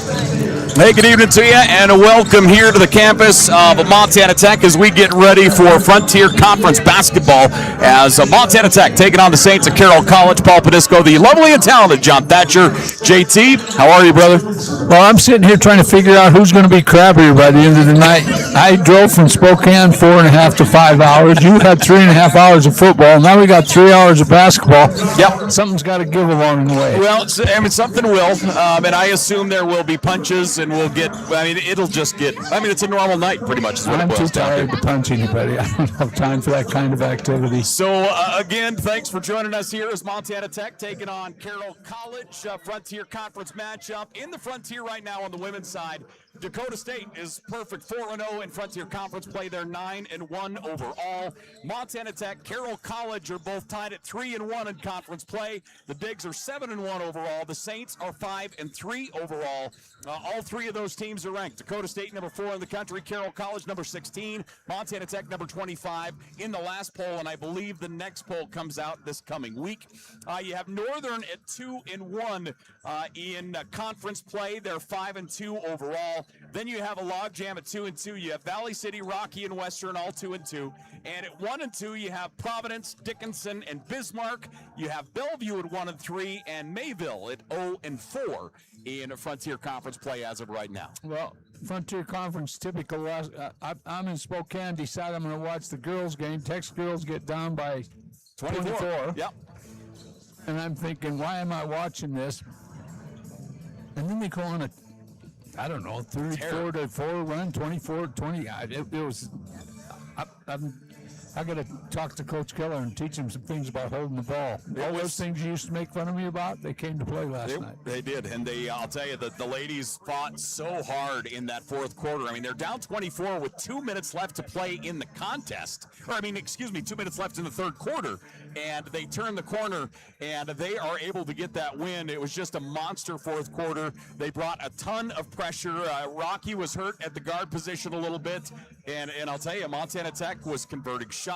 Hey, good evening to you, and welcome here to the campus of Montana Tech as we get ready for Frontier Conference basketball as Montana Tech taking on the Saints at Carroll College. Paul Padisco, the lovely and talented John Thatcher. JT, how are you, brother? Well, I'm sitting here trying to figure out who's going to be crabbier by the end of the night. I drove from Spokane 4.5 to 5 hours. You had 3.5 hours of football. Now we got 3 hours of basketball. Yep. Something's got to give along the way. Well, I mean, something will, and I assume there will be punches, and we'll get, I mean, it'll just get, I mean, it's a normal night pretty much is what I'm it too boils down tired to punch anybody. I don't have time for that kind of activity. So, again, thanks for joining us here as Montana Tech taking on Carroll College, Frontier Conference matchup. In the Frontier right now on the women's side, Dakota State is perfect 4-0 in Frontier Conference play. They're 9-1 overall. Montana Tech, Carroll College are both tied at 3-1 in conference play. The Digs are 7-1 overall. The Saints are 5-3 overall. All three of those teams are ranked. Dakota State number 4 in the country, Carroll College number 16, Montana Tech number 25 in the last poll, and I believe the next poll comes out this coming week. You have Northern at 2-1 in conference play. They're 5-2 overall. Then you have a logjam at 2-2. You have Valley City, Rocky, and Western all 2-2. And at 1-2, you have Providence, Dickinson, and Bismarck. You have Bellevue at 1-3, and Mayville at 0-4 in Frontier Conference play as of right now. Well, Frontier Conference typical. I'm in Spokane. Decide I'm going to watch the girls' game. Tech's girls get down by 24. Yep. And I'm thinking, why am I watching this? And then they go on a, I don't know, 34-4 run, 24-20. It was. I got to talk to Coach Keller and teach him some things about holding the ball. All those things you used to make fun of me about, they came to play last night. They did, and I'll tell you, the ladies fought so hard in that fourth quarter. I mean, they're down 24 with 2 minutes left to play in the contest. 2 minutes left in the third quarter, and they turn the corner, and they are able to get that win. It was just a monster fourth quarter. They brought a ton of pressure. Rocky was hurt at the guard position a little bit, and I'll tell you, Montana Tech was converting shots.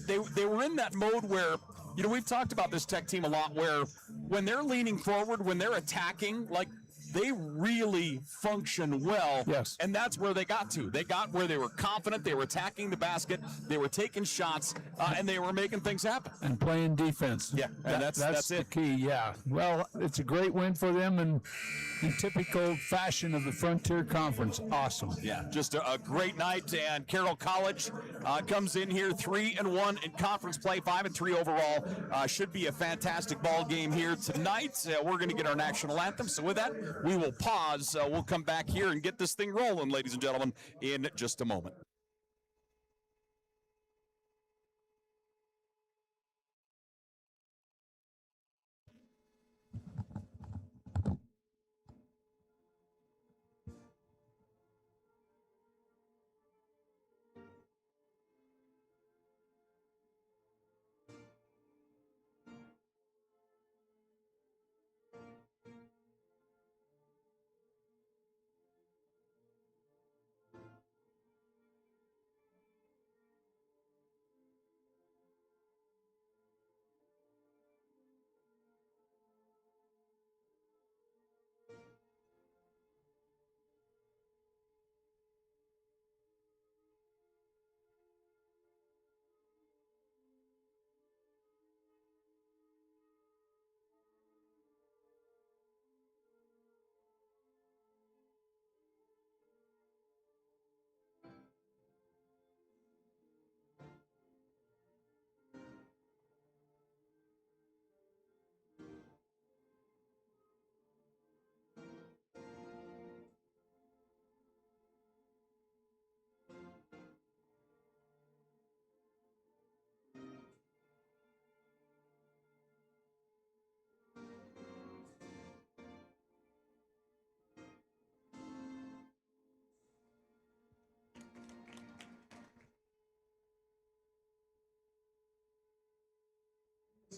They were in that mode where, you know, we've talked about this Tech team a lot, where when they're leaning forward, when they're attacking, like, they really function well. Yes. And that's where they got to. They got where they were confident, they were attacking the basket, they were taking shots, and they were making things happen. And playing defense. Yeah, and that's the it. key, yeah. Well, it's a great win for them, and in typical fashion of the Frontier Conference, awesome. Yeah, just a great night, and Carroll College comes in here 3-1 in conference play, 5-3 overall. Should be a fantastic ball game here tonight. We're going to get our national anthem, so with that, we will pause. We'll come back here and get this thing rolling, ladies and gentlemen, in just a moment.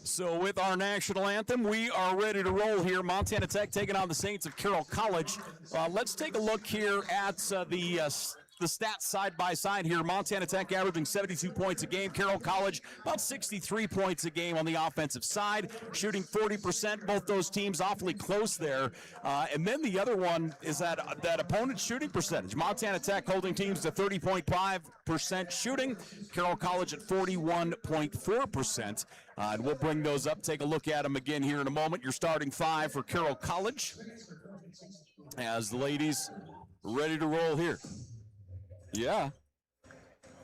So with our national anthem, we are ready to roll here. Montana Tech taking on the Saints of Carroll College. Let's take a look here at the the stats side by side here. Montana Tech averaging 72 points a game. Carroll College about 63 points a game on the offensive side, shooting 40%. Both those teams awfully close there. And then the other one is that opponent's shooting percentage. Montana Tech holding teams to 30.5% shooting. Carroll College at 41.4%. And we'll bring those up, take a look at them again here in a moment. Your starting five for Carroll College as the ladies ready to roll here. Yeah.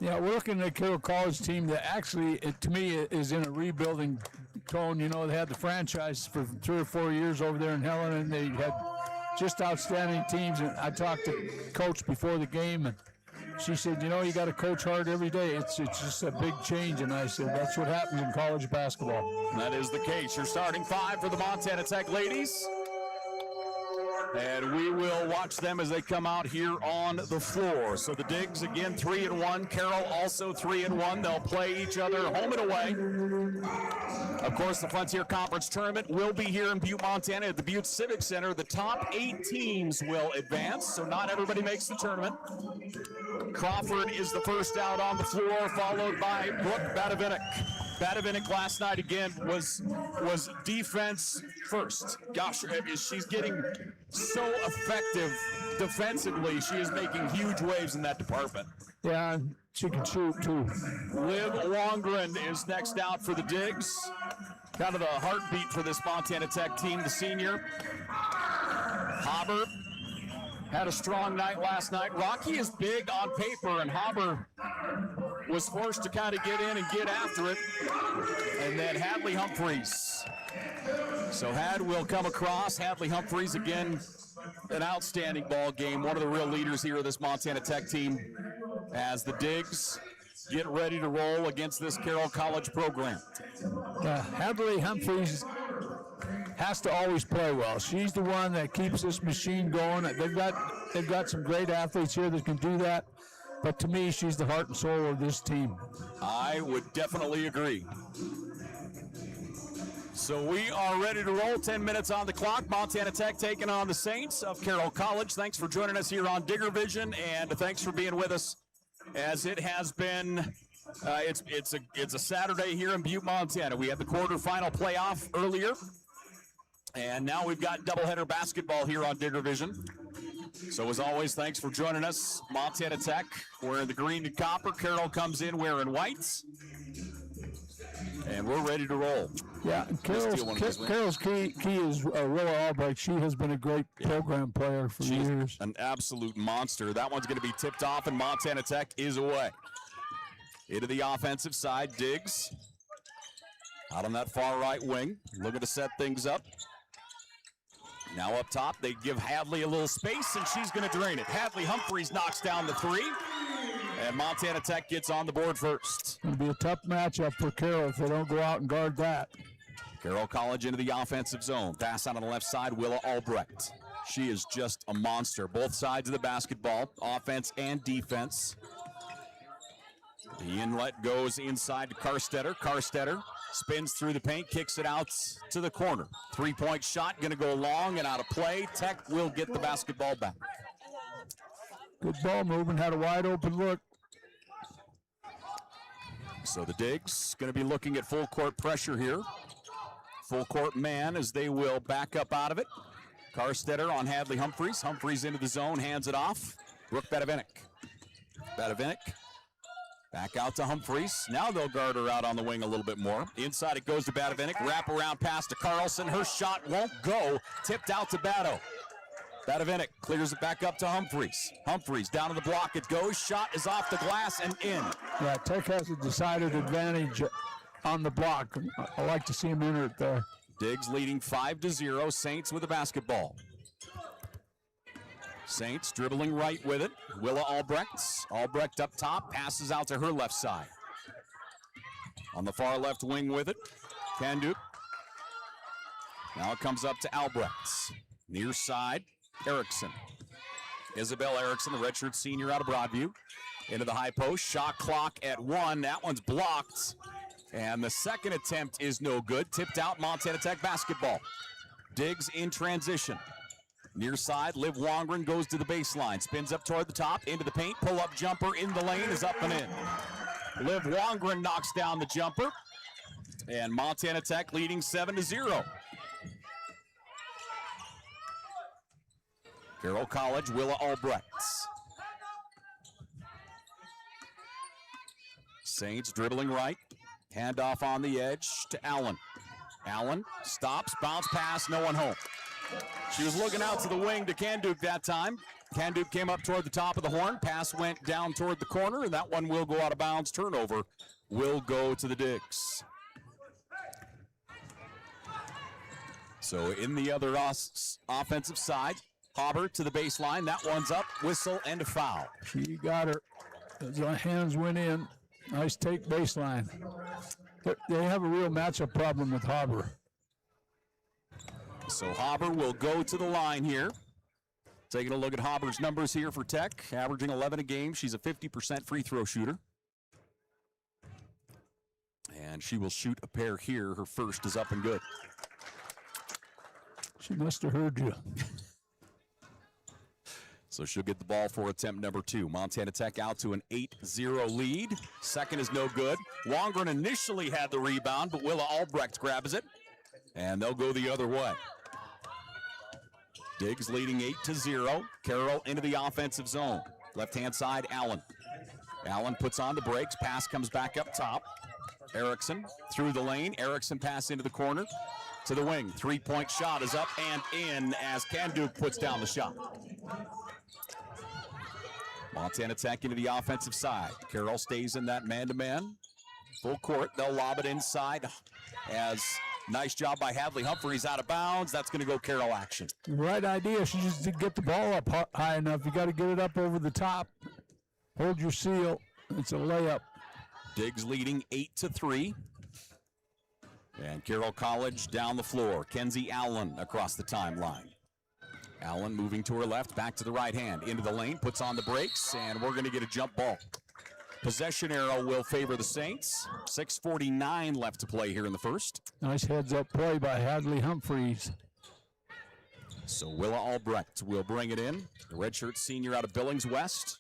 Yeah, we're looking at a Carroll College team that actually, to me, is in a rebuilding tone. You know, they had the franchise for 3 or 4 years over there in Helena, and they had just outstanding teams. And I talked to Coach before the game, and she said, you know, you got to coach hard every day. It's just a big change. And I said, that's what happens in college basketball. That is the case. Your starting five for the Montana Tech ladies. And we will watch them as they come out here on the floor. So the Digs, again, 3-1. Carroll also 3-1. They'll play each other home and away. Of course, the Frontier Conference Tournament will be here in Butte, Montana at the Butte Civic Center. The top 8 teams will advance, so not everybody makes the tournament. Crawford is the first out on the floor, followed by Brooke Badavinik. Badavinik last night, again, was defense first. Gosh, she's getting so effective defensively. She is making huge waves in that department. Yeah, she can shoot, too. Liv Longren is next out for the Digs. Kind of the heartbeat for this Montana Tech team, the senior. Haber had a strong night last night. Rocky is big on paper, and Haber was forced to kind of get in and get after it. And then Hadley Humphreys. So Had will come across. Hadley Humphreys, again, an outstanding ball game. One of the real leaders here of this Montana Tech team as the Digs get ready to roll against this Carroll College program. Hadley Humphreys has to always play well. She's the one that keeps this machine going. They've got some great athletes here that can do that. But to me, she's the heart and soul of this team. I would definitely agree. So we are ready to roll. 10 minutes on the clock. Montana Tech taking on the Saints of Carroll College. Thanks for joining us here on Digger Vision, and thanks for being with us as it has been. It's a Saturday here in Butte, Montana. We had the quarterfinal playoff earlier, and now we've got doubleheader basketball here on Digger Vision. So as always, thanks for joining us. Montana Tech wearing the green and copper. Carroll comes in wearing whites. And we're ready to roll. Yeah, Carroll's key is Willa Albrecht. She has been a great program player for years. An absolute monster. That one's going to be tipped off, and Montana Tech is away. Into the offensive side, Diggs. Out on that far right wing, looking to set things up. Now up top, they give Hadley a little space, and she's going to drain it. Hadley Humphreys knocks down the three, and Montana Tech gets on the board first. It'll be a tough matchup for Carroll if they don't go out and guard that. Carroll College into the offensive zone. Pass out on the left side, Willa Albrecht. She is just a monster. Both sides of the basketball, offense and defense. The inlet goes inside to Karstetter. Karstetter spins through the paint, kicks it out to the corner. Three-point shot going to go long and out of play. Tech will get the basketball back. Good ball movement, had a wide open look. So the Digs going to be looking at full court pressure here. Full court man as they will back up out of it. Karstetter on Hadley Humphreys. Humphreys into the zone, hands it off. Brooke Badavinik. Badavinik back out to Humphreys. Now they'll guard her out on the wing a little bit more. Inside it goes to Badavinik. Wrap around pass to Carlson. Her shot won't go. Tipped out to Bado. Badavinik clears it back up to Humphreys. Humphreys down to the block. It goes. Shot is off the glass and in. Yeah, Tech has a decided advantage on the block. I like to see him enter it there. Diggs leading 5-0. Saints with the basketball. Saints dribbling right with it. Willa Albrecht. Albrecht up top. Passes out to her left side. On the far left wing with it. Kanduk. Now it comes up to Albrecht. Near side. Erickson. Isabel Erickson, the redshirt senior out of Broadview. Into the high post. Shot clock at 1. That one's blocked. And the second attempt is no good. Tipped out, Montana Tech basketball. Diggs in transition. Near side, Liv Wongren goes to the baseline, spins up toward the top, into the paint, pull-up jumper in the lane is up and in. Liv Wongren knocks down the jumper, and Montana Tech leading 7-0. Carroll College, Willa Albrechts. Saints dribbling right, handoff on the edge to Allen. Allen stops, bounce pass, no one home. She was looking out to the wing to Kanduk that time. Kanduk came up toward the top of the horn. Pass went down toward the corner, and that one will go out of bounds. Turnover will go to the Digs. So in the other offensive side, Hauber to the baseline. That one's up, whistle, and a foul. She got her. The hands went in. Nice take baseline. They have a real matchup problem with Hauber. So Hauber will go to the line here. Taking a look at Hauber's numbers here for Tech, averaging 11 a game. She's a 50% free throw shooter. And she will shoot a pair here. Her first is up and good. She must have heard you. So she'll get the ball for attempt number 2. Montana Tech out to an 8-0 lead. Second is no good. Wongren initially had the rebound, but Willa Albrecht grabs it. And they'll go the other way. Diggs leading 8-0. Carroll into the offensive zone. Left-hand side, Allen. Allen puts on the brakes. Pass comes back up top. Erickson through the lane. Erickson pass into the corner. To the wing. Three-point shot is up and in as Kanduk puts down the shot. Montana Tech into the offensive side. Carroll stays in that man-to-man. Full court. They'll lob it inside as nice job by Hadley Humphreys out of bounds. That's going to go Carroll action. Right idea. She just didn't get the ball up high enough. You got to get it up over the top. Hold your seal. It's a layup. Diggs leading 8-3. And Carroll College down the floor. Kenzie Allen across the timeline. Allen moving to her left, back to the right hand. Into the lane, puts on the brakes, and we're going to get a jump ball. Possession arrow will favor the Saints. 6:49 left to play here in the first. Nice heads-up play by Hadley Humphreys. So Willa Albrecht will bring it in. The redshirt senior out of Billings West.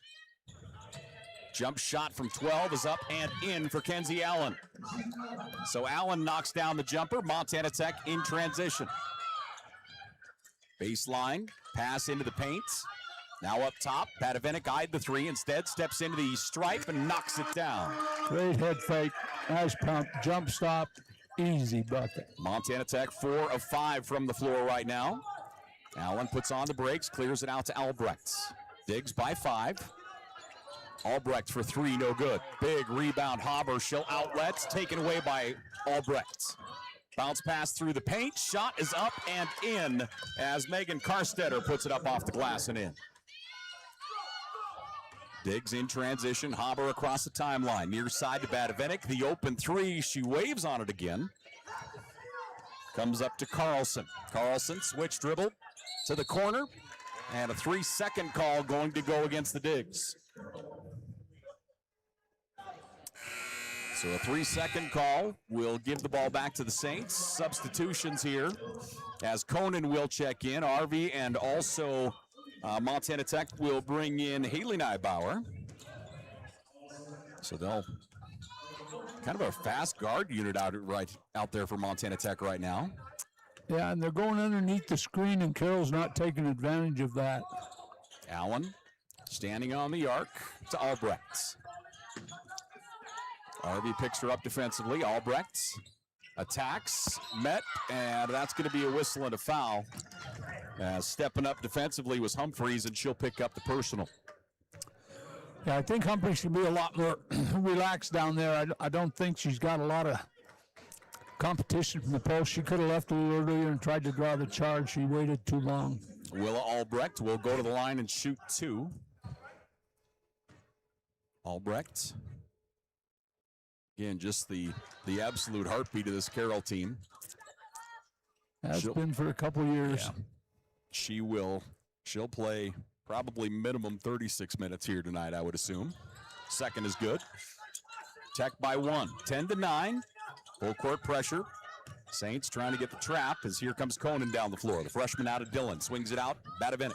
Jump shot from 12 is up and in for Kenzie Allen. So Allen knocks down the jumper. Montana Tech in transition. Baseline, pass into the paint. Now up top, Padavinik eyed the three, instead steps into the stripe and knocks it down. Great head fake, nice pump, jump stop, easy bucket. Montana Tech 4 of 5 from the floor right now. Allen puts on the brakes, clears it out to Albrecht. Diggs by 5. Albrecht for 3, no good. Big rebound, Hauber, she'll outlet, taken away by Albrecht. Bounce pass through the paint, shot is up and in as Megan Karstetter puts it up off the glass and in. Diggs in transition, Hauber across the timeline, near side to Badavinik, the open 3, she waves on it again. Comes up to Carlson. Carlson, switch dribble to the corner, and a 3-second call going to go against the Diggs. So a 3-second call will give the ball back to the Saints. Substitutions here as Conan will check in. Arvey and also Montana Tech will bring in Haley Nybauer. So they'll kind of a fast guard unit out there for Montana Tech right now. Yeah, and they're going underneath the screen, and Carroll's not taking advantage of that. Allen standing on the arc to Albrecht. Arvey picks her up defensively. Albrecht attacks, met, and that's going to be a whistle and a foul. Stepping up defensively was Humphreys, and she'll pick up the personal. Yeah, I think Humphreys should be a lot more relaxed down there. I don't think she's got a lot of competition from the post. She could have left a little earlier and tried to draw the charge. She waited too long. Willa Albrecht will go to the line and shoot 2. Albrecht. Again, just the absolute heartbeat of this Carroll team. Has been for a couple years. Yeah. She'll play probably minimum 36 minutes here tonight, I would assume. Second is good. Tech by 1, 10-9. Full court pressure. Saints trying to get the trap as here comes Conan down the floor. The freshman out of Dillon swings it out. Batavinik.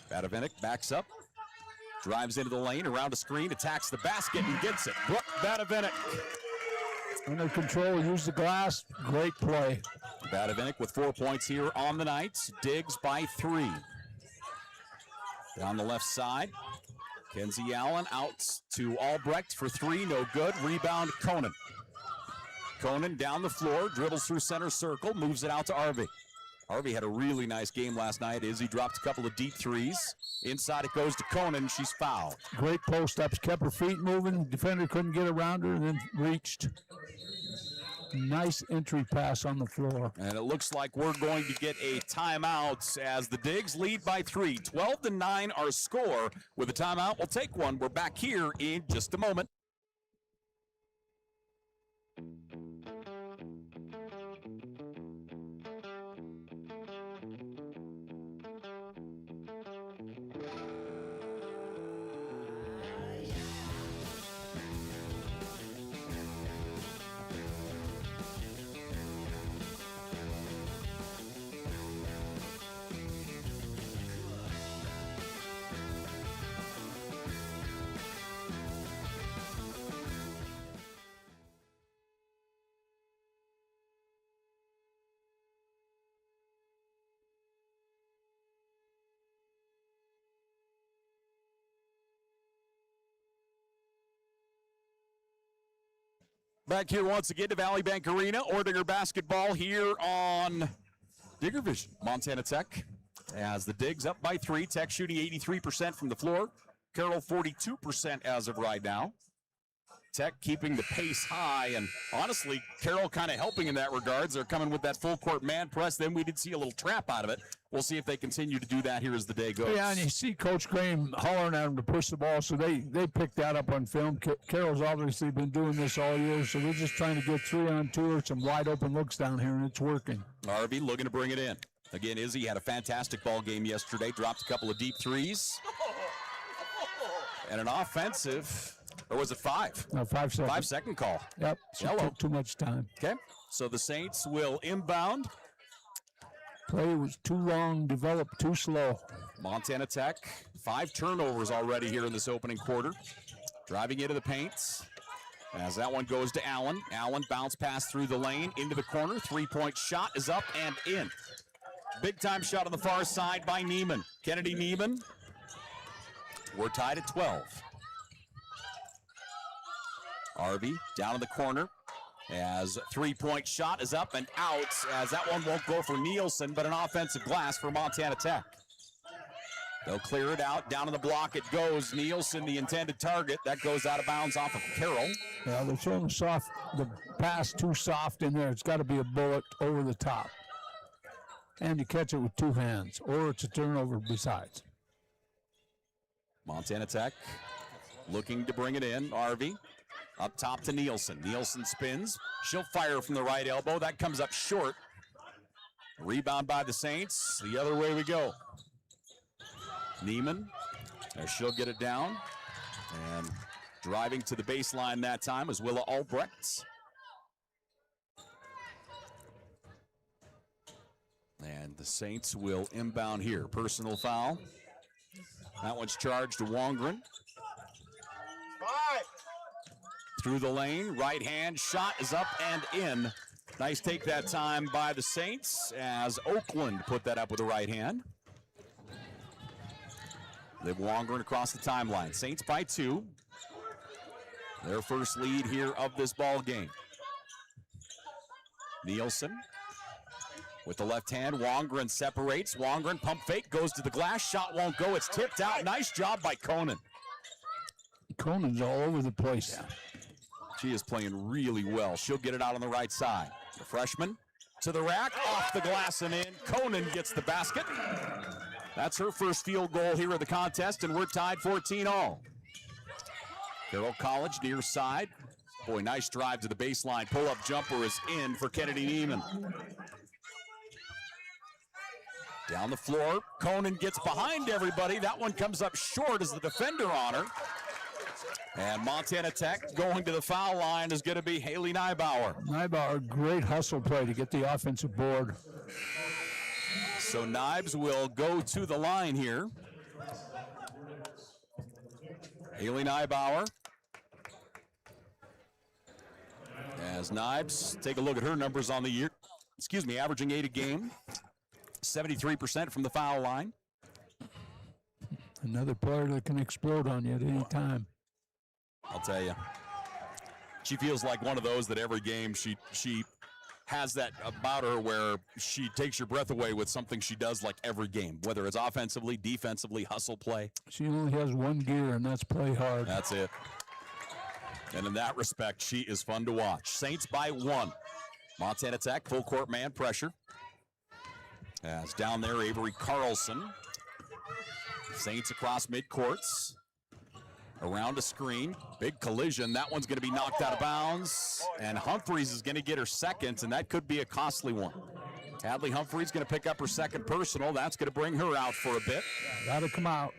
Batavinik backs up, drives into the lane, around a screen, attacks the basket and gets it. Brooke Batavinik. Under control, use the glass. Great play. Batavinik with 4 points here on the night. Diggs by 3. Down the left side, Kenzie Allen out to Albrecht for 3, no good. Rebound, Conan. Conan down the floor, dribbles through center circle, moves it out to Arvey. Arvey had a really nice game last night. Izzy dropped a couple of deep threes. Inside it goes to Conan, she's fouled. Great post-ups, kept her feet moving. Defender couldn't get around her and then reached. Nice entry pass on the floor. And it looks like we're going to get a timeout as the Digs lead by 3. 12-9 our score. With a timeout, we'll take one. We're back here in just a moment. Back here once again to Valley Bank Arena, Orediggers basketball here on Digger Vision. Montana Tech as the Digs up by 3. Tech shooting 83% from the floor. Carroll 42% as of right now. Tech keeping the pace high, and honestly, Carroll kind of helping in that regards. They're coming with that full court man press. Then we did see a little trap out of it. We'll see if they continue to do that here as the day goes. Yeah, and you see Coach Graham hollering at them to push the ball, so they picked that up on film. Carroll's obviously been doing this all year, so we're just trying to get 3-on-2 or some wide open looks down here, and it's working. Harvey looking to bring it in. Again, Izzy had a fantastic ball game yesterday, dropped a couple of deep threes. And an offensive, or was it 5? No, 5 seconds. 5-second call. Yep, she took too much time. Okay, so the Saints will inbound. Play was too long, developed too slow. Montana Tech, 5 turnovers already here in this opening quarter. Driving into the paint. As that one goes to Allen. Allen bounce pass through the lane, into the corner. 3-point shot is up and in. Big time shot on the far side by Neiman. Kennedy Neiman. We're tied at 12. Arvey down in the corner as 3-point shot is up and out, as that one won't go for Nielsen, but an offensive glass for Montana Tech. They'll clear it out. Down in the block it goes. Nielsen, the intended target. That goes out of bounds off of Carroll. Yeah, they're showing the pass too soft in there. It's got to be a bullet over the top. And you catch it with 2 hands, or it's a turnover besides. Montana Tech looking to bring it in. Arvey up top to Nielsen. Nielsen spins. She'll fire from the right elbow. That comes up short. Rebound by the Saints. The other way we go. Neiman. There, she'll get it down. And driving to the baseline that time was Willa Albrecht. And the Saints will inbound here. Personal foul. That one's charged to Wongren. 5. Through the lane, right hand shot is up and in. Nice take that time by the Saints as Oakland put that up with the right hand. Liv Wongren across the timeline. Saints by 2. Their first lead here of this ball game. Nielsen with the left hand. Wongren separates. Wongren pump fake, goes to the glass. Shot won't go. It's tipped out. Nice job by Conan. Conan's all over the place. Yeah. She is playing really well. She'll get it out on the right side. The freshman to the rack, off the glass and in. Conan gets the basket. That's her first field goal here of the contest, and we're tied 14-all. Carroll College near side. Boy, nice drive to the baseline. Pull-up jumper is in for Kennedy Neiman. Down the floor, Conan gets behind everybody. That one comes up short as the defender on her. And Montana Tech going to the foul line is going to be Haley Neibauer. Neibauer, great hustle play to get the offensive board. So Nibes will go to the line here. Haley Neibauer. As Nibes, take a look at her numbers on the year. Averaging 8 a game. 73% from the foul line. Another player that can explode on you at any time. I'll tell you. She feels like one of those that every game she has that about her where she takes your breath away with something she does like every game, whether it's offensively, defensively, hustle play. She only has one gear, and that's play hard. That's it. And in that respect, she is fun to watch. Saints by 1. Montana Tech, full court man pressure. As down there, Avery Carlson. Saints across midcourts. Around a screen, big collision. That one's going to be knocked out of bounds. And Humphreys is going to get her second, and that could be a costly one. Hadley Humphreys going to pick up her second personal. That's going to bring her out for a bit. Gotta come out.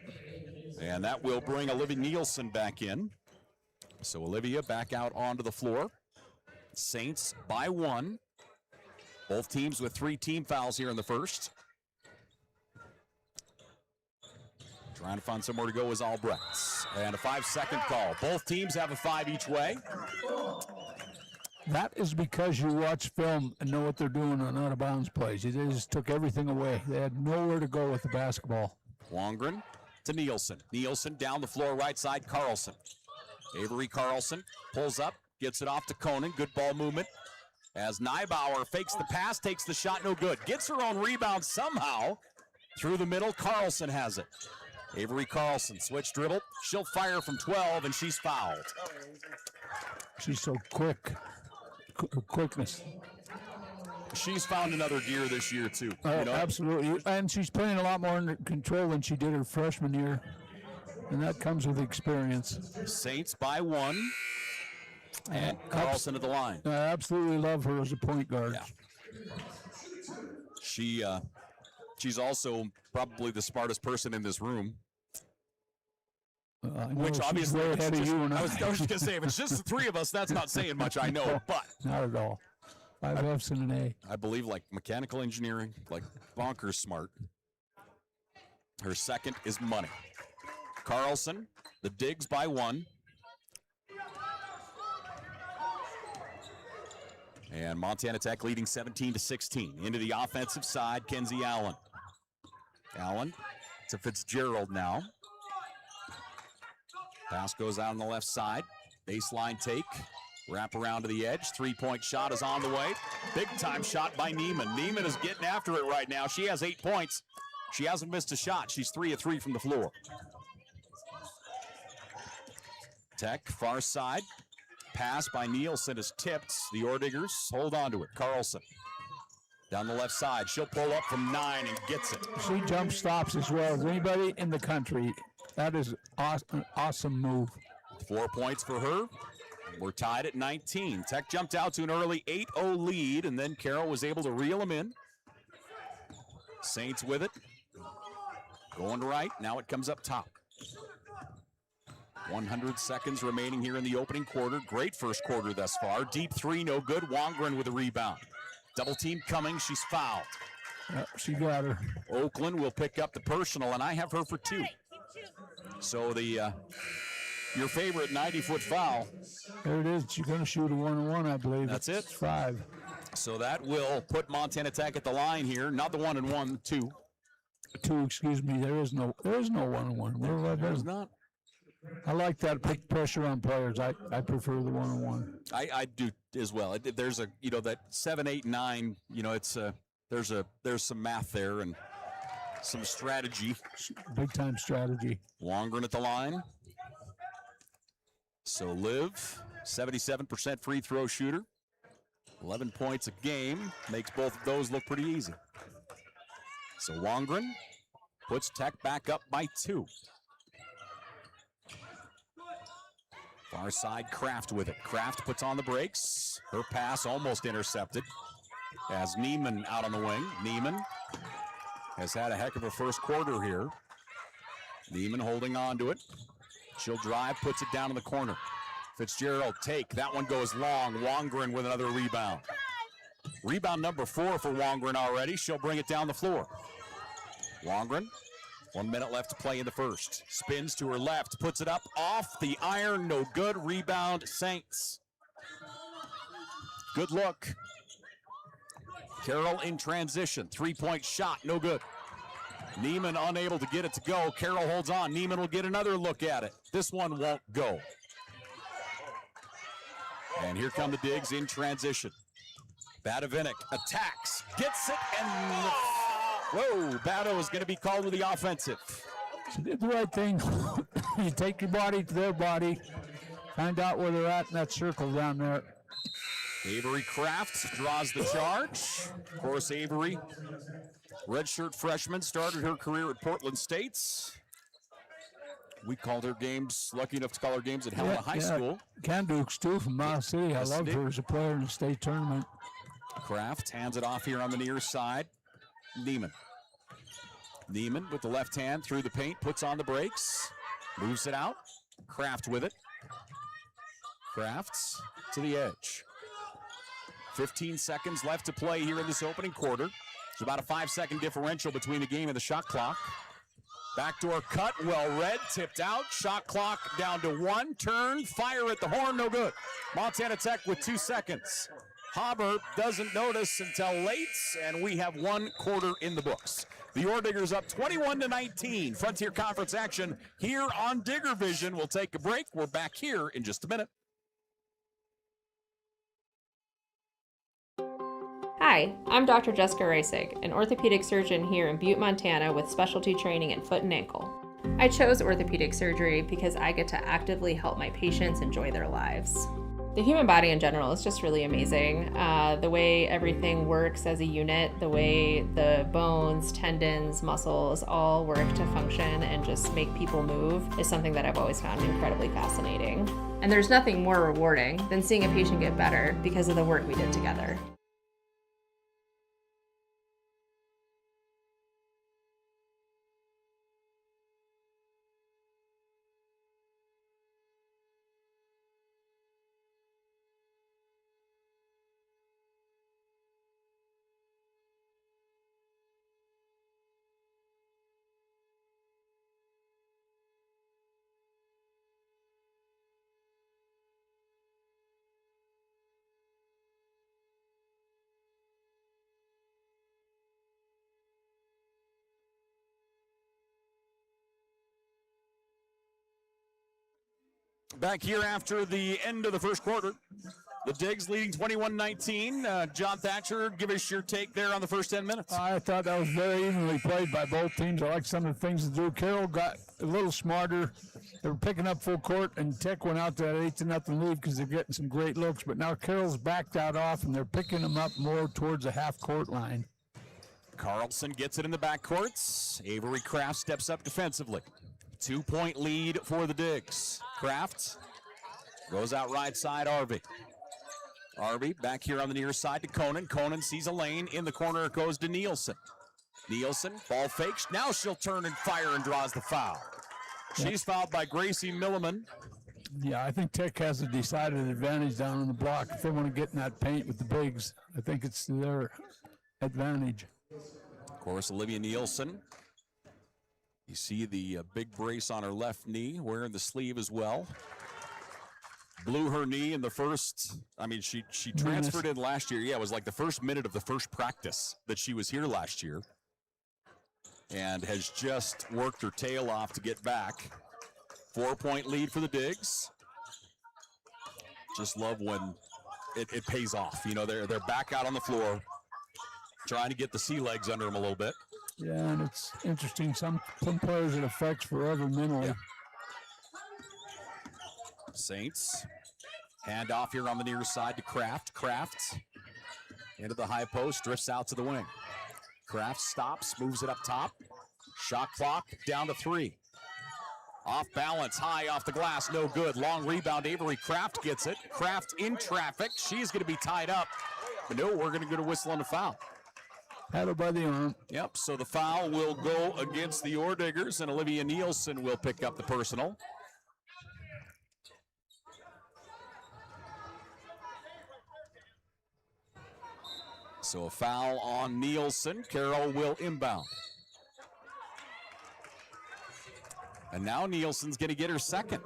And that will bring Olivia Nielsen back in. So Olivia back out onto the floor. Saints by 1. Both teams with 3 team fouls here in the first. Trying to find somewhere to go is Albrechts. And a 5-second call. Both teams have a 5 each way. That is because you watch film and know what they're doing on out-of-bounds plays. They just took everything away. They had nowhere to go with the basketball. Longren to Nielsen. Nielsen down the floor, right side, Carlson. Avery Carlson pulls up, gets it off to Conan. Good ball movement. As Neibauer fakes the pass, takes the shot, no good. Gets her own rebound somehow. Through the middle, Carlson has it. Avery Carlson, switch dribble. She'll fire from 12, and she's fouled. She's so quick. Quickness. She's found another gear this year, too. Absolutely. And she's playing a lot more under control than she did her freshman year. And that comes with experience. Saints by 1. And Carlson at the line. I absolutely love her as a point guard. Yeah. She's also probably the smartest person in this room. Which obviously, way ahead of you and I was just going to say, if it's just the 3 of us, that's not saying much, I know, but. Not at all. 5 F's and an A. I believe like mechanical engineering, like bonkers smart. Her second is money. Carlson, the digs by 1. And Montana Tech leading 17-16. Into the offensive side, Kenzie Allen. Allen to Fitzgerald now. Pass goes out on the left side. Baseline take. Wrap around to the edge. 3-point shot is on the way. Big time shot by Neiman. Neiman is getting after it right now. She has 8 points. She hasn't missed a shot. She's 3 of 3 from the floor. Tech, far side. Pass by Nielsen is tipped. The Orediggers hold on to it. Carlson down the left side. She'll pull up from 9 and gets it. She jump stops as well as anybody in the country. That is an awesome move. 4 points for her. We're tied at 19. Tech jumped out to an early 8-0 lead, and then Carroll was able to reel them in. Saints with it. Going right. Now it comes up top. 100 seconds remaining here in the opening quarter. Great first quarter thus far. Deep 3, no good. Wongren with a rebound. Double team coming. She's fouled. She got her. Oakland will pick up the personal, and I have her for 2. So the your favorite 90-foot foul. There it is. She's going to shoot a 1-on-1, I believe. That's it. 5. So that will put Montana Tech at the line here. Not the 1-and-1, 2. 2, excuse me. There is no 1-on-1. There's not. I like that. Put pressure on players. I prefer the 1-on-1. I do as well. There's a that 7, 8, 9. It's there's some math there and some strategy. Big time strategy. Longren at the line. So Liv, 77% free throw shooter. 11 points a game. Makes both of those look pretty easy. So Longren puts Tech back up by 2. Far side, Kraft with it. Kraft puts on the brakes. Her pass almost intercepted as Neiman out on the wing. Neiman has had a heck of a first quarter here. Neiman holding on to it. She'll drive, puts it down in the corner. Fitzgerald take. That one goes long. Wongren with another rebound. Rebound number 4 for Wongren already. She'll bring it down the floor. Wongren, 1 minute left to play in the first. Spins to her left, puts it up off the iron. No good. Rebound, Saints. Good look. Carroll in transition. 3-point shot, no good. Neiman unable to get it to go. Carroll holds on. Neiman will get another look at it. This one won't go. And here come the Digs in transition. Badavinik attacks, gets it, and whoa, Bado is going to be called to the offensive. She did the right thing. You take your body to their body, find out where they're at in that circle down there. Avery Crafts draws the charge. Of course, Avery, redshirt freshman, started her career at Portland State's. We called her games, lucky enough to call her games at Helena High School. Candukes, too, from Miles City. I loved her as a player in the state tournament. Kraft hands it off here on the near side. Neiman. Neiman with the left hand through the paint, puts on the brakes, moves it out. Kraft with it. Crafts to the edge. 15 seconds left to play here in this opening quarter. There's about a 5-second differential between the game and the shot clock. Backdoor cut, well read, tipped out. Shot clock down to 1. Turn, fire at the horn, no good. Montana Tech with 2 seconds. Hauber doesn't notice until late, and we have 1 quarter in the books. The Orediggers up 21-19. Frontier Conference action here on Digger Vision. We'll take a break. We're back here in just a minute. Hi, I'm Dr. Jessica Reisig, an orthopedic surgeon here in Butte, Montana with specialty training in foot and ankle. I chose orthopedic surgery because I get to actively help my patients enjoy their lives. The human body in general is just really amazing. The way everything works as a unit, the way the bones, tendons, muscles all work to function and just make people move is something that I've always found incredibly fascinating. And there's nothing more rewarding than seeing a patient get better because of the work we did together. Back here after the end of the first quarter. The Digs leading 21-19. John Thatcher, give us your take there on the first 10 minutes. I thought that was very evenly played by both teams. I like some of the things to do. Carroll got a little smarter. They were picking up full court, and Tech went out to that 8-0 lead because they're getting some great looks. But now Carroll's backed that off, and they're picking them up more towards the half-court line. Carlson gets it in the backcourts. Avery Kraft steps up defensively. 2-point lead for the Digs. Kraft goes out right side, Arvey. Arvey back here on the near side to Conan. Conan sees a lane. In the corner it goes to Nielsen. Nielsen, ball fakes. Now she'll turn and fire and draws the foul. She's fouled by Gracie Milliman. Yeah, I think Tech has a decided advantage down on the block. If they want to get in that paint with the bigs, I think it's their advantage. Of course, Olivia Nielsen. You see the big brace on her left knee, wearing the sleeve as well. Blew her knee in the first, she transferred in last year. Yeah, it was like the first minute of the first practice that she was here last year. And has just worked her tail off to get back. 4-point lead for the Digs. Just love when it pays off. You know, they're back out on the floor, trying to get the sea legs under them a little bit. Yeah, and it's interesting. Some players it affects forever mentally. Yeah. Saints. Hand off here on the near side to Kraft. Kraft into the high post, drifts out to the wing. Kraft stops, moves it up top. Shot clock down to 3. Off balance, high off the glass, no good. Long rebound, Avery Kraft gets it. Kraft in traffic. She's going to be tied up. But no, we're going to get a whistle on the foul. Had her by the arm. Yep, so the foul will go against the Orediggers, and Olivia Nielsen will pick up the personal. So a foul on Nielsen. Carroll will inbound. And now Nielsen's going to get her second.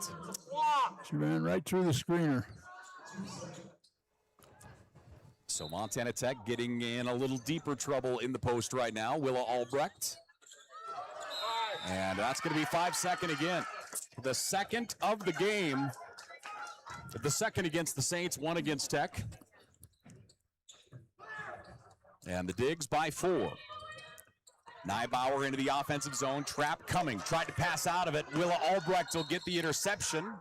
She ran right through the screener. So Montana Tech getting in a little deeper trouble in the post right now. Willa Albrecht. And that's going to be 5-second again. The second of the game. The second against the Saints, one against Tech. And the Digs by 4. Neibauer into the offensive zone. Trap coming. Tried to pass out of it. Willa Albrecht will get the interception.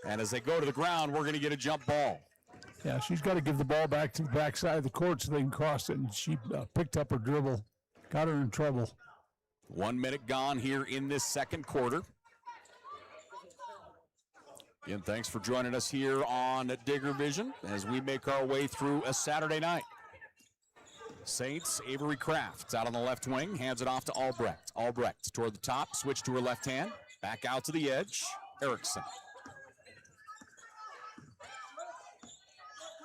And as they go to the ground, we're going to get a jump ball. Yeah, she's got to give the ball back to the backside of the court so they can cross it. And she picked up her dribble. Got her in trouble. 1 minute gone here in this second quarter. Again, thanks for joining us here on Digger Vision as we make our way through a Saturday night. Saints, Avery Kraft out on the left wing, hands it off to Albrecht. Albrecht toward the top, switch to her left hand, back out to the edge, Erickson.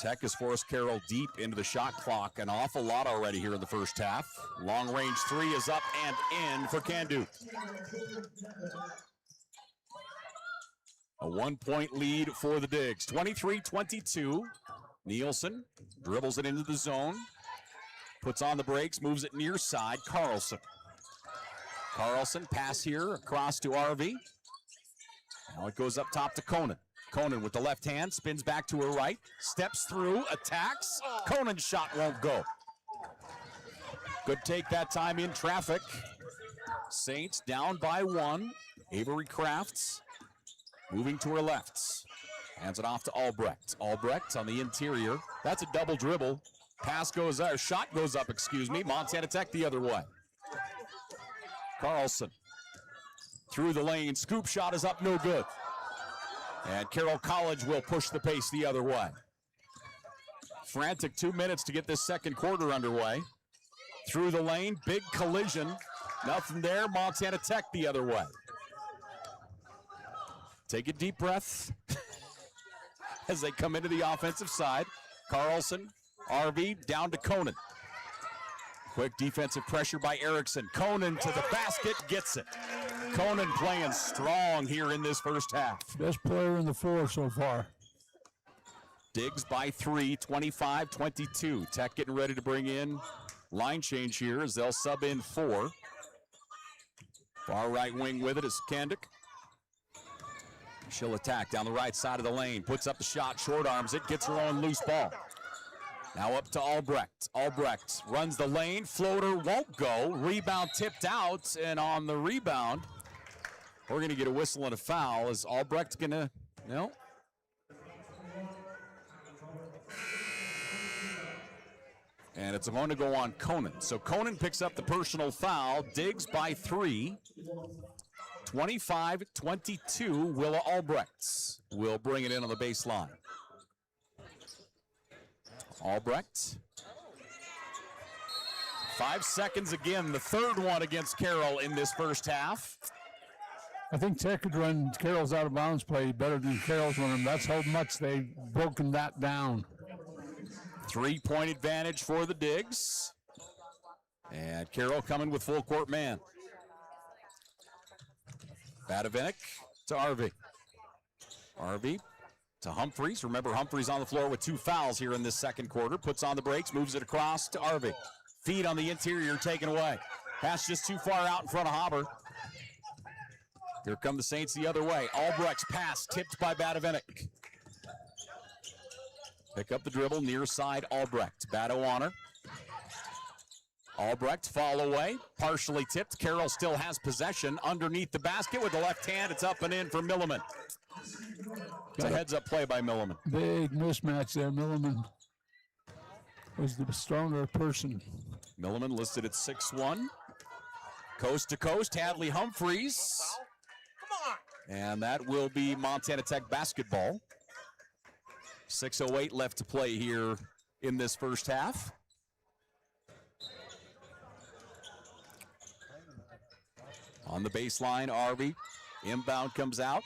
Tech has forced Carroll deep into the shot clock, an awful lot already here in the first half. Long range three is up and in for Candu. A 1-point lead for the Digs, 23-22. Nielsen dribbles it into the zone. Puts on the brakes, moves it near side. Carlson. Carlson, pass here across to RV. Now it goes up top to Conan. Conan with the left hand, spins back to her right, steps through, attacks. Conan's shot won't go. Good take that time in traffic. Saints down by 1. Avery Crafts moving to her left. Hands it off to Albrecht. Albrecht on the interior. That's a double dribble. Pass goes up, shot goes up, excuse me. Montana Tech the other way. Carlson through the lane. Scoop shot is up, no good. And Carroll College will push the pace the other way. Frantic 2 minutes to get this second quarter underway. Through the lane, big collision. Nothing there, Montana Tech the other way. Take a deep breath as they come into the offensive side. Carlson, RV down to Conan. Quick defensive pressure by Erickson. Conan to the basket, gets it. Conan playing strong here in this first half. Best player in the floor so far. Digs by 3, 25-22. Tech getting ready to bring in line change here as they'll sub in 4. Far right wing with it is Kandick. She'll attack down the right side of the lane. Puts up the shot, short arms it, gets her own loose ball. Now up to Albrecht. Albrecht runs the lane, floater won't go. Rebound tipped out, and on the rebound, we're going to get a whistle and a foul. Is Albrecht going to, no? And it's going to go on Conan. So Conan picks up the personal foul. Digs by 3. 25-22. Willa Albrecht will bring it in on the baseline. Albrecht. 5 seconds again, the third one against Carroll in this first half. I think Tech could run Carroll's out of bounds play better than Carroll's running. That's how much they've broken that down. 3-point advantage for the Digs. And Carroll coming with full court man. Badavinik to RV. RV to Humphreys. Remember, Humphreys on the floor with 2 fouls here in this second quarter. Puts on the brakes, moves it across to RV. Feed on the interior taken away. Pass just too far out in front of Haber. Here come the Saints the other way. Albrecht's pass tipped by Badavinik. Pick up the dribble, near side Albrecht. Bado on her. Albrecht fall away, partially tipped. Carroll still has possession underneath the basket with the left hand. It's up and in for Milliman. It's a heads-up play by Milliman. Big mismatch there. Milliman was the stronger person. Milliman listed at 6'1". Coast to coast, Hadley Humphreys. Come on. And that will be Montana Tech basketball. 6:08 left to play here in this first half. On the baseline, Arby. Inbound comes out.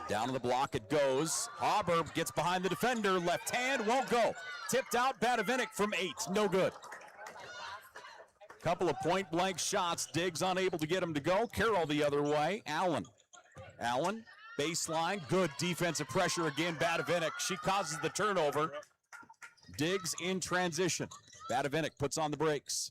Down to the block it goes. Haber gets behind the defender. Left hand won't go. tipped out. Badavinik from 8, no good. Couple of point-blank shots. Diggs unable to get him to go. Carroll the other way. Allen, baseline, good defensive pressure again. Badavinik, she causes the turnover. Diggs in transition. Badavinik puts on the brakes.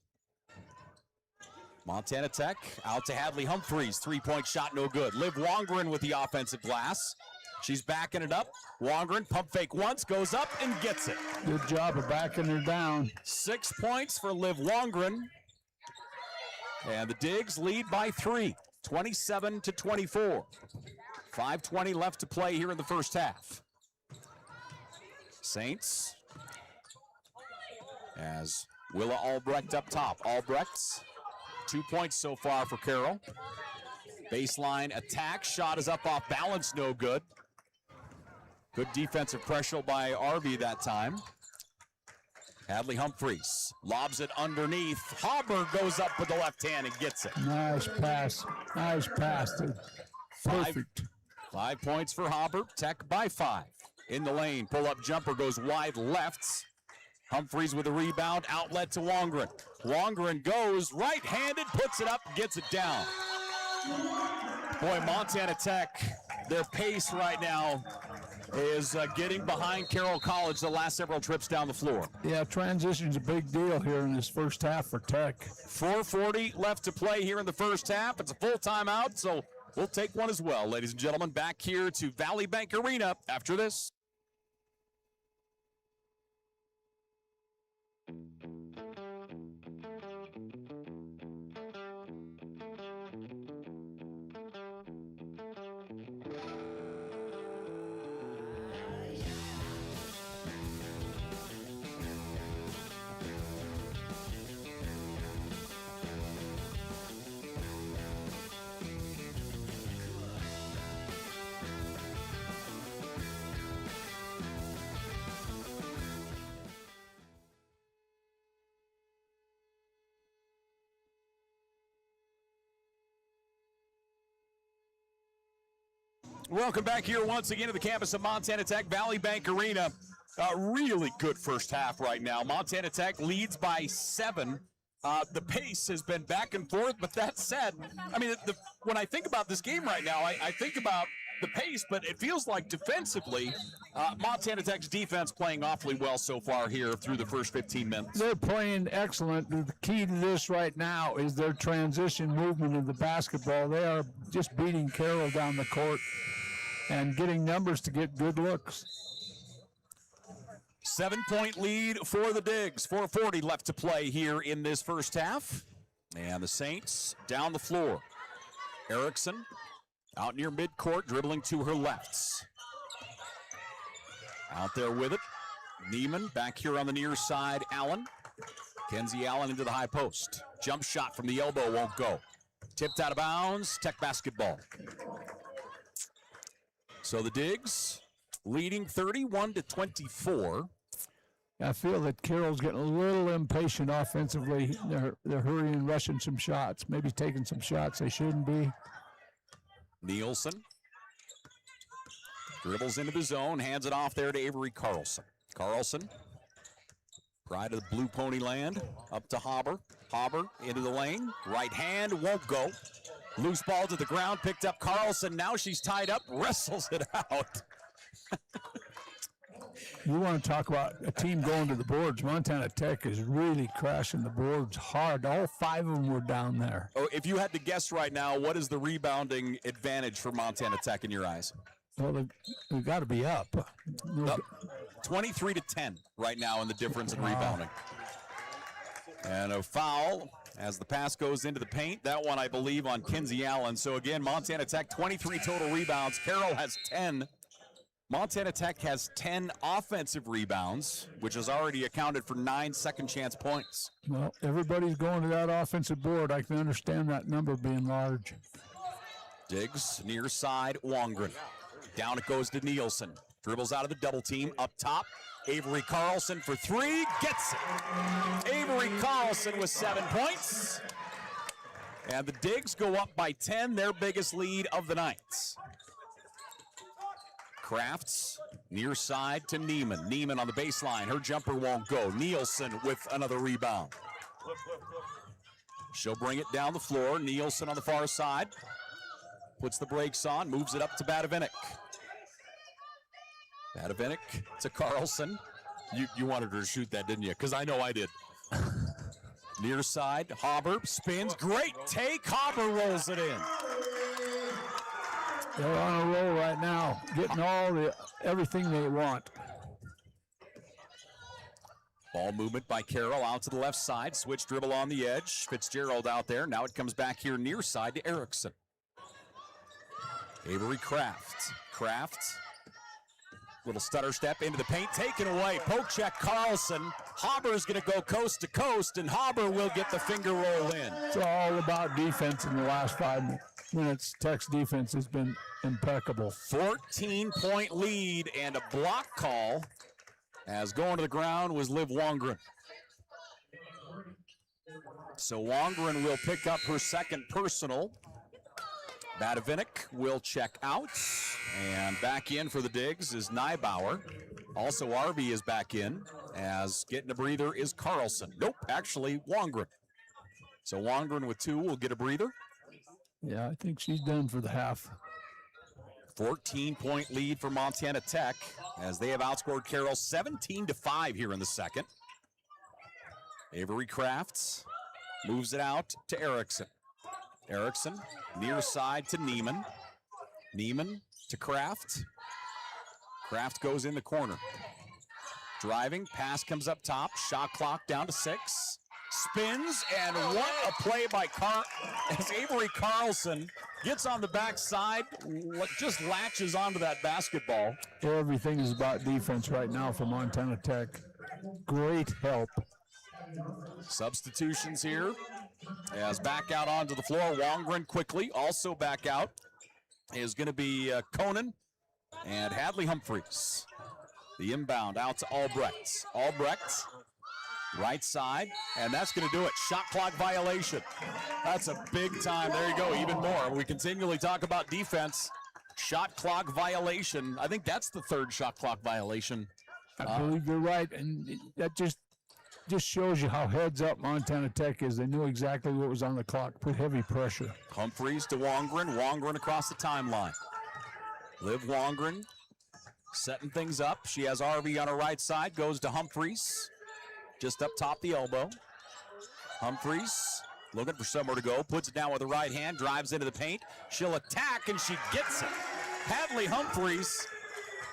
Montana Tech out to Hadley Humphreys. 3-point shot, no good. Liv Wongren with the offensive glass. She's backing it up. Wongren, pump fake once, goes up and gets it. Good job of backing her down. 6 points for Liv Wongren. And the Diggs lead by 3, 27-24. 5:20 left to play here in the first half. Saints, as Willa Albrecht up top. Albrecht's 2 points so far for Carroll. Baseline attack, shot is up off balance, no good. Good defensive pressure by Arby that time. Hadley Humphreys lobs it underneath. Hauber goes up with the left hand and gets it. Nice pass. Nice pass. Perfect. 5 points for Hauber. Tech by 5. In the lane, pull-up jumper goes wide left. Humphreys with a rebound, outlet to Wongren. Wongren goes right-handed, puts it up, gets it down. Boy, Montana Tech, their pace right now is getting behind Carroll College the last several trips down the floor. Yeah, transition's a big deal here in this first half for Tech. 4:40 left to play here in the first half. It's a full timeout, so we'll take one as well. Ladies and gentlemen, back here to Valley Bank Arena after this. Welcome back here once again to the campus of Montana Tech, Valley Bank Arena. Really good first half right now. Montana Tech leads by 7. The pace has been back and forth, but that said, I mean, when I think about this game right now, I think about the pace, but it feels like defensively, Montana Tech's defense playing awfully well so far here through the first 15 minutes. They're playing excellent. The key to this right now is their transition movement of the basketball. They are just beating Carroll down the court and getting numbers to get good looks. 7-point lead for the Diggs. 4:40 left to play here in this first half. And the Saints down the floor. Erickson out near midcourt, dribbling to her lefts. Out there with it. Neiman back here on the near side. Allen. Kenzie Allen into the high post. Jump shot from the elbow won't go. Tipped out of bounds. Tech basketball. So the Diggs leading 31-24. I feel that Carroll's getting a little impatient offensively. They're hurrying, rushing some shots, maybe taking some shots they shouldn't be. Nielsen dribbles into the zone, hands it off there to Avery Carlson. Carlson, pride of the Blue Pony land, up to Hauber. Hauber into the lane, right hand, won't go. Loose ball to the ground, picked up Carlson. Now she's tied up, wrestles it out. You want to talk about a team going to the boards. Montana Tech is really crashing the boards hard. All 5 of them were down there. Oh, if you had to guess right now, what is the rebounding advantage for Montana Tech in your eyes? Well, they've got to be up. 23-10 right now in the difference in rebounding. And a foul as the pass goes into the paint. That one, I believe, on Kenzie Allen. So, again, Montana Tech, 23 total rebounds. Carroll has 10. Montana Tech has 10 offensive rebounds, which has already accounted for 9 second-chance points. Well, everybody's going to that offensive board. I can understand that number being large. Diggs, near side, Wongren. Down it goes to Nielsen. Dribbles out of the double team. Up top, Avery Carlson for 3. Gets it. Avery Carlson with 7 points. And the Diggs go up by 10, their biggest lead of the night. Crafts, near side to Neiman. Neiman on the baseline. Her jumper won't go. Nielsen with another rebound. She'll bring it down the floor. Nielsen on the far side. Puts the brakes on, moves it up to Badavinik. Badavinik to Carlson. You wanted her to shoot that, didn't you? Because I know I did. Near side, Hauber spins. Great take. Hauber rolls it in. They're on a roll right now, getting everything they want. Ball movement by Carroll out to the left side. Switch dribble on the edge. Fitzgerald out there. Now it comes back here near side to Erickson. Avery Kraft. Kraft. Little stutter step into the paint. Taken away. Poke check Carlson. Hauber's going to go coast to coast, and Hauber will get the finger roll in. It's all about defense in the last 5 minutes. Tech's defense has been impeccable. 14-point lead and a block call as going to the ground was Liv Wongren. So Wongren will pick up her second personal. Badavinik will check out, and back in for the digs is Neibauer. Also, Arby is back in, as getting a breather is Carlson. Nope, actually Wongren. So Wongren with 2 will get a breather. Yeah, I think she's done for the half. 14-point lead for Montana Tech, as they have outscored Carroll 17-5 here in the second. Avery Crafts moves it out to Erickson. Erickson, near side to Neiman. Neiman to Kraft. Kraft goes in the corner. Driving, pass comes up top. Shot clock down to 6. Spins, and what a play by as Avery Carlson gets on the backside, just latches onto that basketball. Everything is about defense right now for Montana Tech. Great help. Substitutions here. As back out onto the floor, Wongren quickly. Also back out is going to be Conan and Hadley Humphreys. The inbound out to Albrecht. Albrecht, right side, and that's going to do it. Shot clock violation. That's a big time. There you go, even more. We continually talk about defense. Shot clock violation. I think that's the 3rd shot clock violation. I believe you're right, and that just shows you how heads up Montana Tech is. They knew exactly what was on the clock, put heavy pressure. Humphreys to Wongren. Wongren across the timeline. Liv Wongren setting things up. She has RV on her right side, goes to Humphreys, just up top the elbow. Humphreys looking for somewhere to go, puts it down with the right hand, drives into the paint. She'll attack, and she gets it. Hadley Humphreys,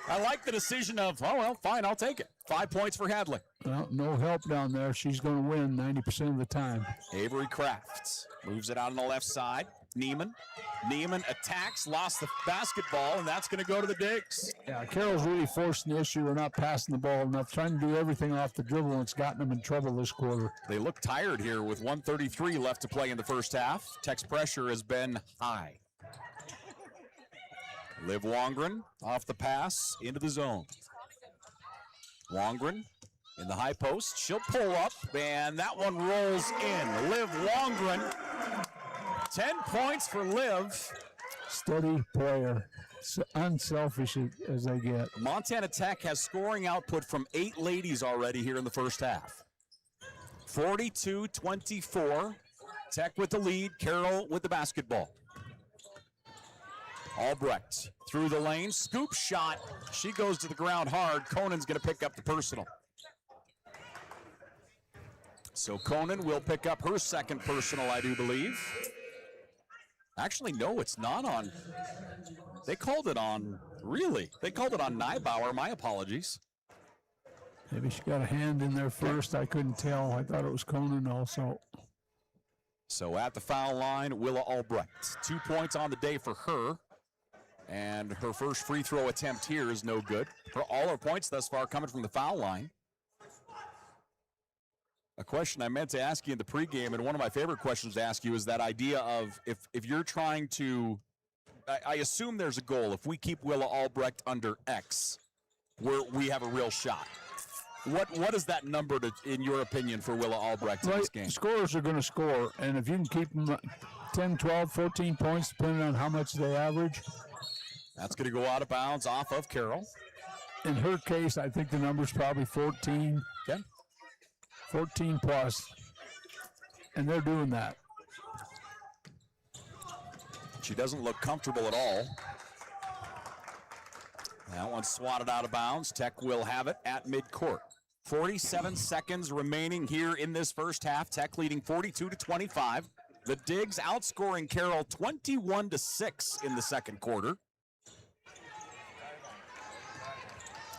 I like the decision of, oh, well, fine, I'll take it. 5 points for Hadley. Well, no help down there. She's going to win 90% of the time. Avery Crafts moves it out on the left side. Neiman attacks, lost the basketball, and that's going to go to the digs. Yeah, Carroll's really forcing the issue. We're not passing the ball enough, trying to do everything off the dribble, and it's gotten them in trouble this quarter. They look tired here with 1:33 left to play in the first half. Tech's pressure has been high. Liv Wongren off the pass into the zone. Wongren in the high post. She'll pull up, and that one rolls in. Liv Wongren, 10 points for Liv. Steady player, unselfish as they get. Montana Tech has scoring output from 8 ladies already here in the first half. 42-24. Tech with the lead. Carroll with the basketball. Albrecht through the lane, scoop shot. She goes to the ground hard. Conan's going to pick up the personal. So Conan will pick up her second personal, I do believe. Actually, no, it's not on. They called it on, really? They called it on Neibauer. My apologies. Maybe she got a hand in there first. I couldn't tell. I thought it was Conan also. So at the foul line, Willa Albrecht. 2 points on the day for her. And her first free throw attempt here is no good. All her points thus far coming from the foul line. A question I meant to ask you in the pregame, and one of my favorite questions to ask you, is that idea of if you're trying to, I assume there's a goal. If we keep Willa Albrecht under X, we have a real shot. What is that number, in your opinion, for Willa Albrecht in this game? Scorers are going to score, and if you can keep them 10, 12, 14 points, depending on how much they average, That's going to go out of bounds off of Carroll. In her case, I think the number's probably 14. Okay. 14 plus. And they're doing that. She doesn't look comfortable at all. That one's swatted out of bounds. Tech will have it at midcourt. 47 seconds remaining here in this first half. Tech leading 42-25. The Digs outscoring Carroll 21-6 in the second quarter.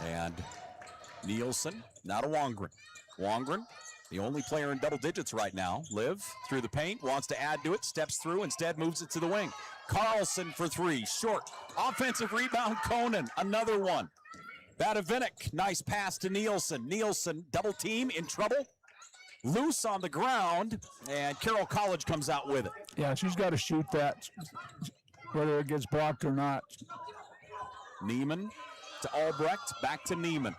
And Nielsen, now to Wongren. Wongren, the only player in double digits right now. Liv through the paint, wants to add to it, steps through, instead moves it to the wing. Carlson for three, short. Offensive rebound, Conan, another one. Badavinik, nice pass to Nielsen. Nielsen, double team, in trouble. Loose on the ground, and Carroll College comes out with it. Yeah, she's got to shoot that, whether it gets blocked or not. Neiman to Albrecht, back to Neiman.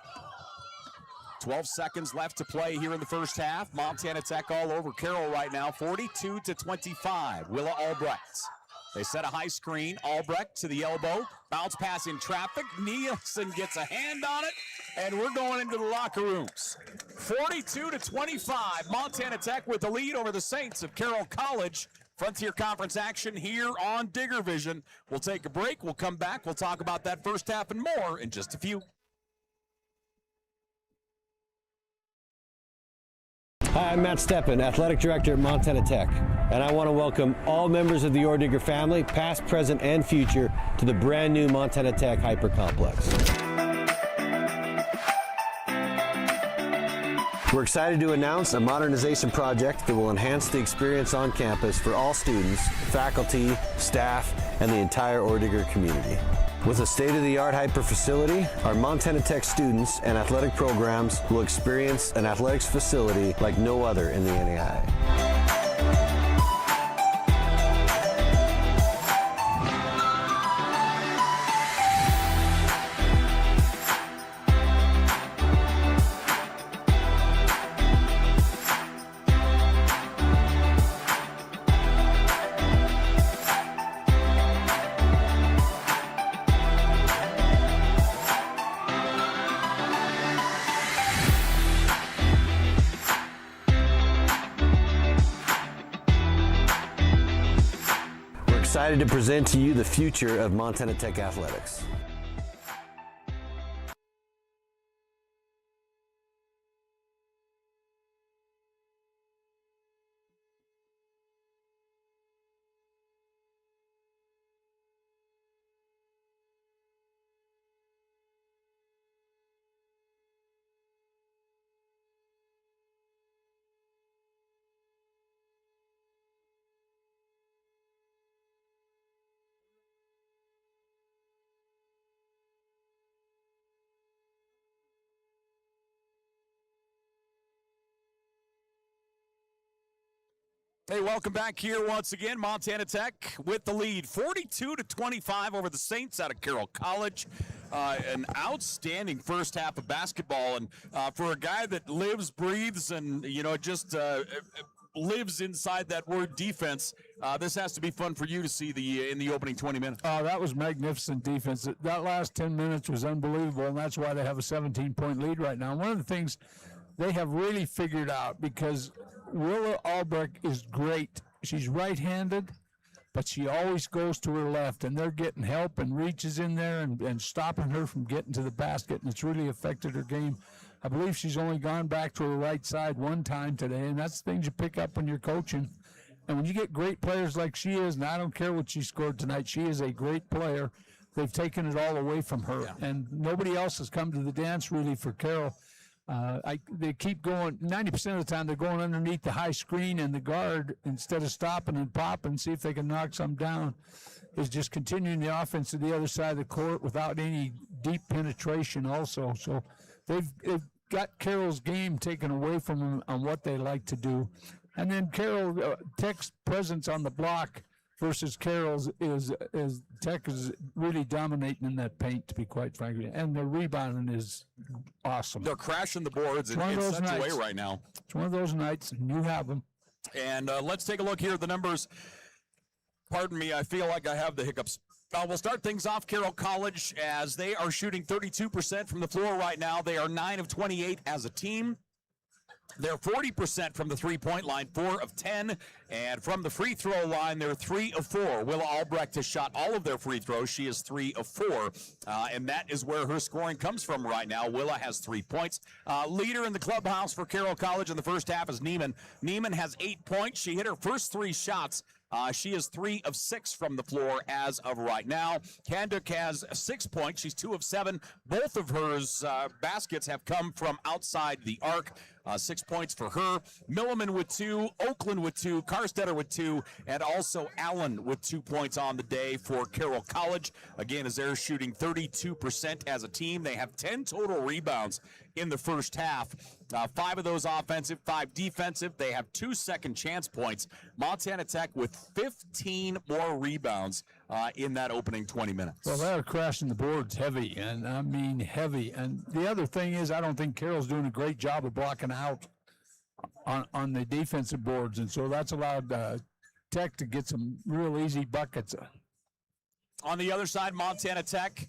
12 seconds left to play here in the first half. Montana Tech all over Carroll right now, 42-25. Willa Albrecht. They set a high screen. Albrecht to the elbow. Bounce pass in traffic. Nielsen gets a hand on it, and we're going into the locker rooms. 42-25. Montana Tech with the lead over the Saints of Carroll College. Frontier Conference action here on Digger Vision. We'll take a break. We'll come back. We'll talk about that first half and more in just a few. Hi, I'm Matt Steppen, Athletic Director at Montana Tech, and I want to welcome all members of the Orediggers family, past, present, and future, to the brand new Montana Tech Hyper Complex. We're excited to announce a modernization project that will enhance the experience on campus for all students, faculty, staff, and the entire Orediggers community. With a state-of-the-art hyper facility, our Montana Tech students and athletic programs will experience an athletics facility like no other in the NAIA. Excited to present to you the future of Montana Tech athletics. Hey, welcome back here once again. Montana Tech with the lead, 42-25 over the Saints out of Carroll College. An outstanding first half of basketball, and for a guy that lives, breathes, and just lives inside that word defense, this has to be fun for you to see in the opening 20 minutes. Oh, that was magnificent defense. That last 10 minutes was unbelievable, and that's why they have a 17-point lead right now. One of the things they have really figured out, because Willa Albrecht is great. She's right-handed, but she always goes to her left, and they're getting help and reaches in there and stopping her from getting to the basket, and it's really affected her game. I believe she's only gone back to her right side one time today, and that's the things you pick up when you're coaching. And when you get great players like she is, and I don't care what she scored tonight, she is a great player. They've taken it all away from her, and nobody else has come to the dance really for Carroll. They keep going. 90% of the time, they're going underneath the high screen, and the guard, instead of stopping and popping, see if they can knock some down, is just continuing the offense to the other side of the court without any deep penetration also. So they've got Carroll's game taken away from them on what they like to do. And then Carroll, Tech's presence on the block versus Carroll's is Tech is really dominating in that paint, to be quite frank. And the rebounding is awesome. They're crashing the boards in such a way right now. It's one of those nights, and you have them. And let's take a look here at the numbers. Pardon me, I feel like I have the hiccups. We'll start things off, Carroll College, as they are shooting 32% from the floor right now. They are 9 of 28 as a team. They're 40% from the three-point line, 4 of 10. And from the free throw line, they're 3 of 4. Willa Albrecht has shot all of their free throws. She is 3 of 4. And that is where her scoring comes from right now. Willa has 3 points. Leader in the clubhouse for Carroll College in the first half is Neiman. Neiman has 8 points. She hit her first 3 shots. She is 3 of 6 from the floor as of right now. Kanduk has 6 points. She's 2 of 7. Both of her baskets have come from outside the arc. 6 points for her. Milliman with 2, Oakland with 2, Carstetter with 2, and also Allen with 2 points on the day for Carroll College. Again, as they're shooting 32% as a team, they have 10 total rebounds in the first half. 5 of those offensive, 5 defensive. They have 2 second chance points. Montana Tech with 15 more rebounds in that opening 20 minutes. Well, they're crashing the boards heavy, and I mean heavy. And the other thing is, I don't think Carroll's doing a great job of blocking out on the defensive boards, and so that's allowed Tech to get some real easy buckets. On the other side, Montana Tech,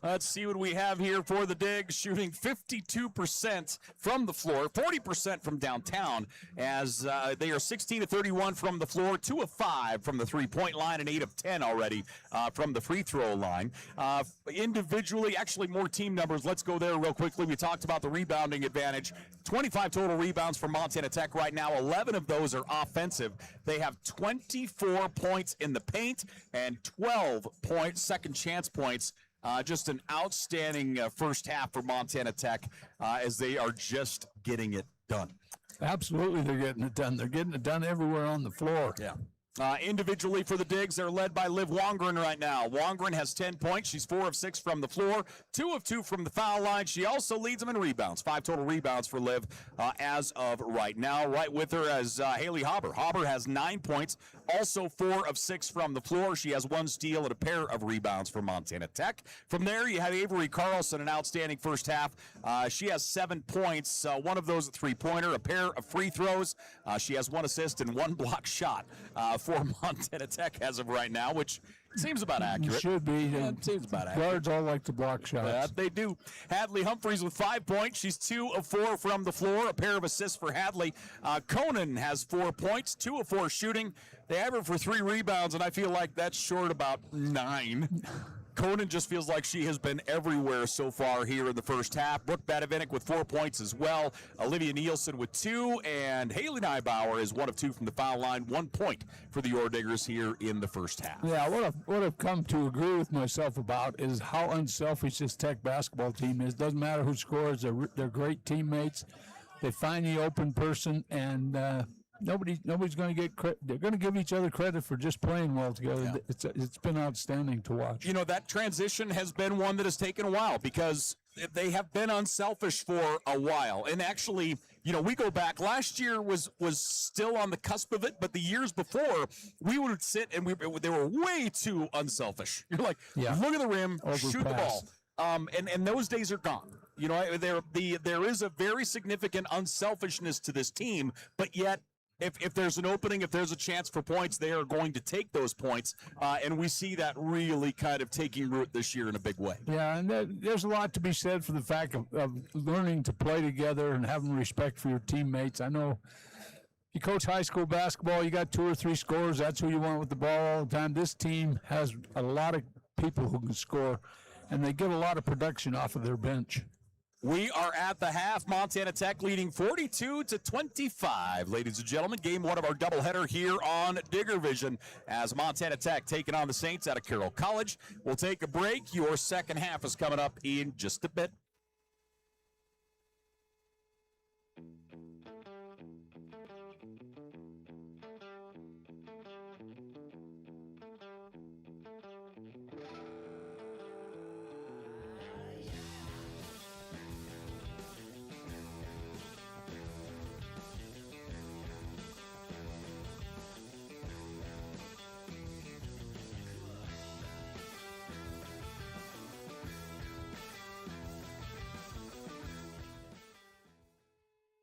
let's see what we have here for the Digs, shooting 52% from the floor, 40% from downtown, as they are 16 of 31 from the floor, 2 of 5 from the three-point line, and 8 of 10 already from the free throw line. Individually, actually more team numbers. Let's go there real quickly. We talked about the rebounding advantage. 25 total rebounds for Montana Tech right now. 11 of those are offensive. They have 24 points in the paint and 12 points, second chance points. Just an outstanding first half for Montana Tech as they are just getting it done. Absolutely, they're getting it done. They're getting it done everywhere on the floor. Yeah. Individually for the Digs, they're led by Liv Wongren right now. Wongren has 10 points. She's 4 of 6 from the floor, 2 of 2 from the foul line. She also leads them in rebounds. 5 total rebounds for Liv as of right now. Right with her as Haley Hauber. Hauber has 9 points, also 4 of 6 from the floor. She has 1 steal and a pair of rebounds for Montana Tech. From there, you have Avery Carlson, an outstanding first half. She has 7 points, 1 of those a three-pointer, a pair of free throws. She has 1 assist and 1 block shot for Montana Tech as of right now, which seems about accurate. It should be. Yeah, it seems about accurate. Guards all like to block shots. They do. Hadley Humphreys with 5 points. She's 2 of 4 from the floor, a pair of assists for Hadley. Conan has 4 points, 2 of 4 shooting. They have her for 3 rebounds, and I feel like that's short about 9. Conan just feels like she has been everywhere so far here in the first half. Brooke Badavinik with 4 points as well. Olivia Nielsen with 2, and Haley Nybauer is 1 of 2 from the foul line. 1 point for the Orediggers here in the first half. Yeah, what I've come to agree with myself about is how unselfish this Tech basketball team is. Doesn't matter who scores; they're great teammates. They find the open person, and nobody's going to get credit. They're going to give each other credit for just playing well together. Yeah. It's been outstanding to watch. You know, that transition has been one that has taken a while because they have been unselfish for a while. And actually, you know, we go back. Last year was still on the cusp of it, but the years before, we would sit and they were way too unselfish. You're like, look at the rim, shoot the ball. And those days are gone. You know, there is a very significant unselfishness to this team, but yet, if there's an opening, if there's a chance for points, they are going to take those points, and we see that really kind of taking root this year in a big way. Yeah, and there's a lot to be said for the fact of learning to play together and having respect for your teammates. I know you coach high school basketball, you got 2 or 3 scorers, that's who you want with the ball all the time. This team has a lot of people who can score, and they get a lot of production off of their bench. We are at the half. Montana Tech leading 42-25. Ladies and gentlemen, game 1 of our doubleheader here on Digger Vision as Montana Tech taking on the Saints out of Carroll College. We'll take a break. Your second half is coming up in just a bit.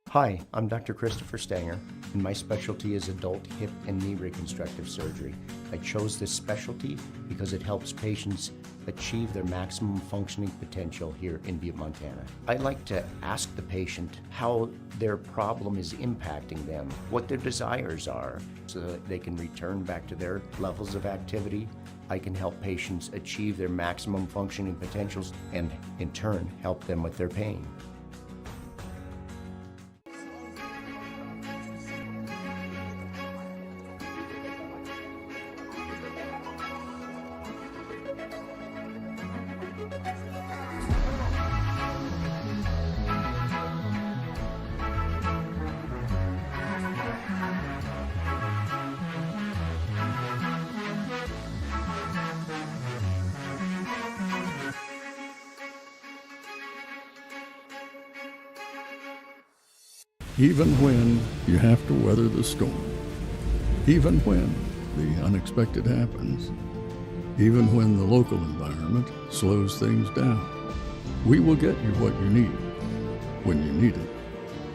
Hi, I'm Dr. Christopher Stanger, and my specialty is adult hip and knee reconstructive surgery. I chose this specialty because it helps patients achieve their maximum functioning potential here in Butte, Montana. I like to ask the patient how their problem is impacting them, what their desires are, so that they can return back to their levels of activity. I can help patients achieve their maximum functioning potentials and, in turn, help them with their pain. Even when you have to weather the storm, even when the unexpected happens, even when the local environment slows things down, we will get you what you need when you need it.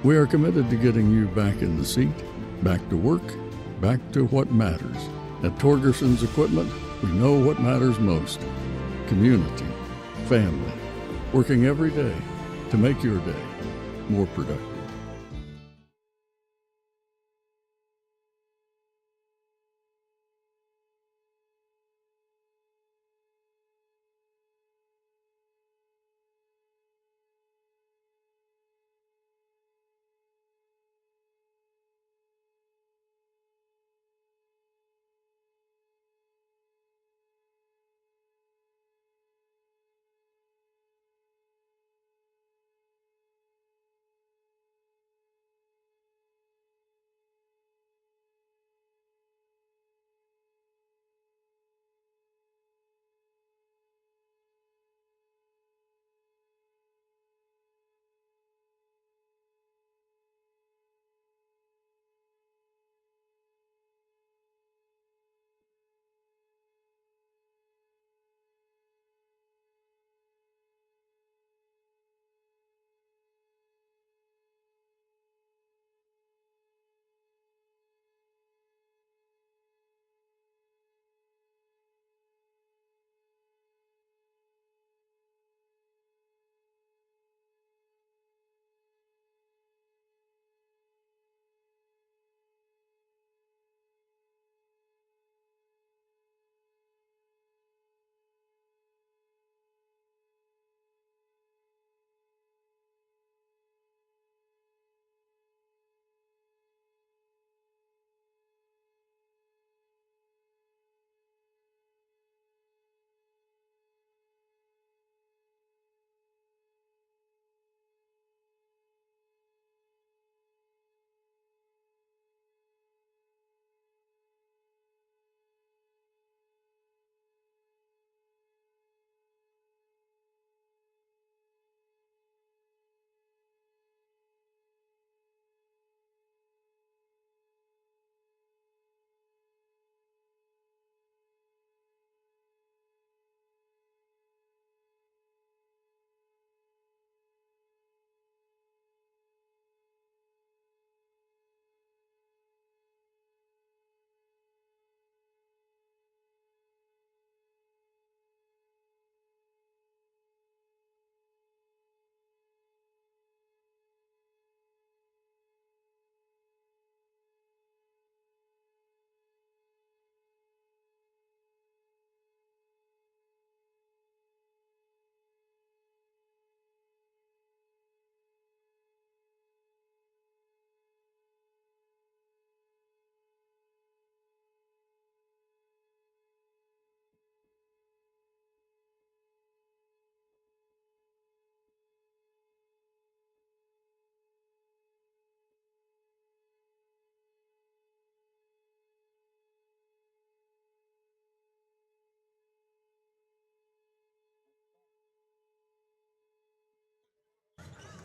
We are committed to getting you back in the seat, back to work, back to what matters. At Torgerson's Equipment, we know what matters most: community, family, working every day to make your day more productive.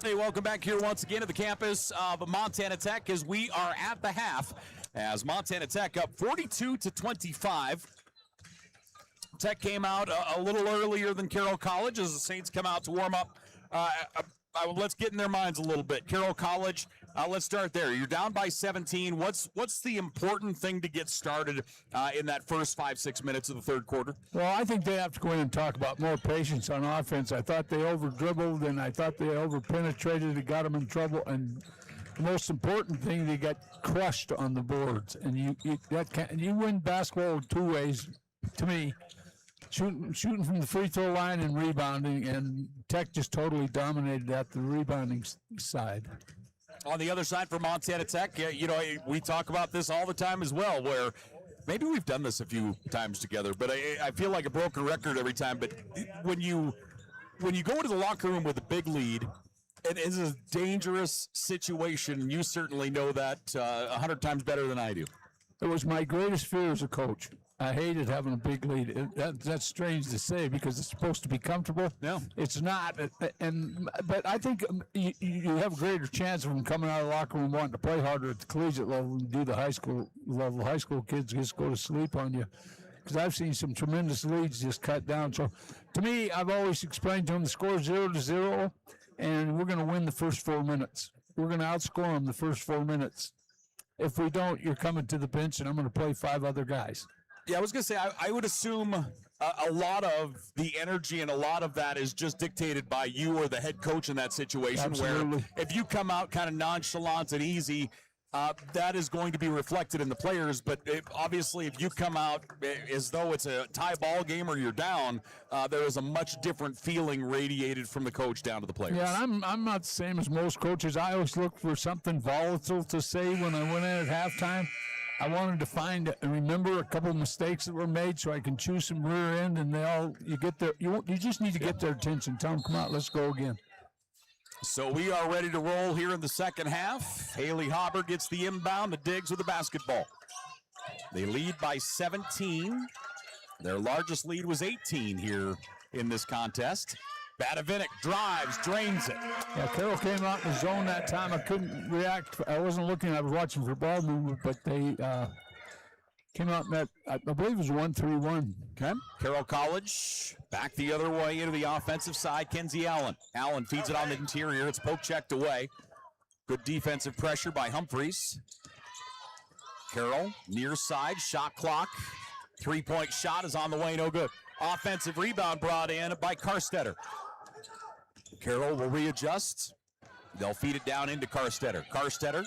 Hey, welcome back here once again to the campus of Montana Tech as we are at the half as Montana Tech up 42-25. Tech came out a little earlier than Carroll College as the Saints come out to warm up. Let's get in their minds a little bit. Carroll College Let's start there. You're down by 17. What's the important thing to get started in that first 5-6 minutes of the third quarter? Well, I think they have to go in and talk about more patience on offense. I thought they over-dribbled, and I thought they over-penetrated and got them in trouble. And the most important thing, they got crushed on the boards. And you win basketball two ways, to me. Shooting from the free throw line and rebounding, and Tech just totally dominated at the rebounding side. On the other side for Montana Tech, we talk about this all the time as well, where maybe we've done this a few times together, but I feel like a broken record every time. But when you go into the locker room with a big lead, it is a dangerous situation. You certainly know that 100 times better than I do. It was my greatest fear as a coach. I hated having a big lead. That's strange to say because it's supposed to be comfortable. No, it's not. But I think you have a greater chance of them coming out of the locker room wanting to play harder at the collegiate level than do the high school level. High school kids just go to sleep on you. Because I've seen some tremendous leads just cut down. So, to me, I've always explained to them the score 0-0, and we're going to win the first 4 minutes. We're going to outscore them the first 4 minutes. If we don't, you're coming to the bench, and I'm going to play 5 other guys. Yeah, I was going to say, I would assume a lot of the energy and a lot of that is just dictated by you or the head coach in that situation. Absolutely. Where if you come out kind of nonchalant and easy, that is going to be reflected in the players. But obviously, if you come out as though it's a tie ball game or you're down, there is a much different feeling radiated from the coach down to the players. Yeah, and I'm not the same as most coaches. I always look for something volatile to say when I went in at halftime. I wanted to find and remember a couple of mistakes that were made so I can chew some rear end, and you just need to get their attention. Tell them, come on, let's go again. So we are ready to roll here in the second half. Haley Hauber gets the inbound, the Diggs with the basketball. They lead by 17. Their largest lead was 18 here in this contest. Badavinic drives, drains it. Yeah, Carroll came out in the zone that time. I couldn't react. I wasn't looking. I was watching for ball movement, but they came out and that, I believe it was 1-3-1. Okay. Carroll College back the other way into the offensive side. Kenzie Allen. Allen feeds it on the interior. It's poke checked away. Good defensive pressure by Humphreys. Carroll, near side, shot clock. 3-point shot is on the way, no good. Offensive rebound brought in by Carstetter. Carroll will readjust. They'll feed it down into Carstetter. Carstetter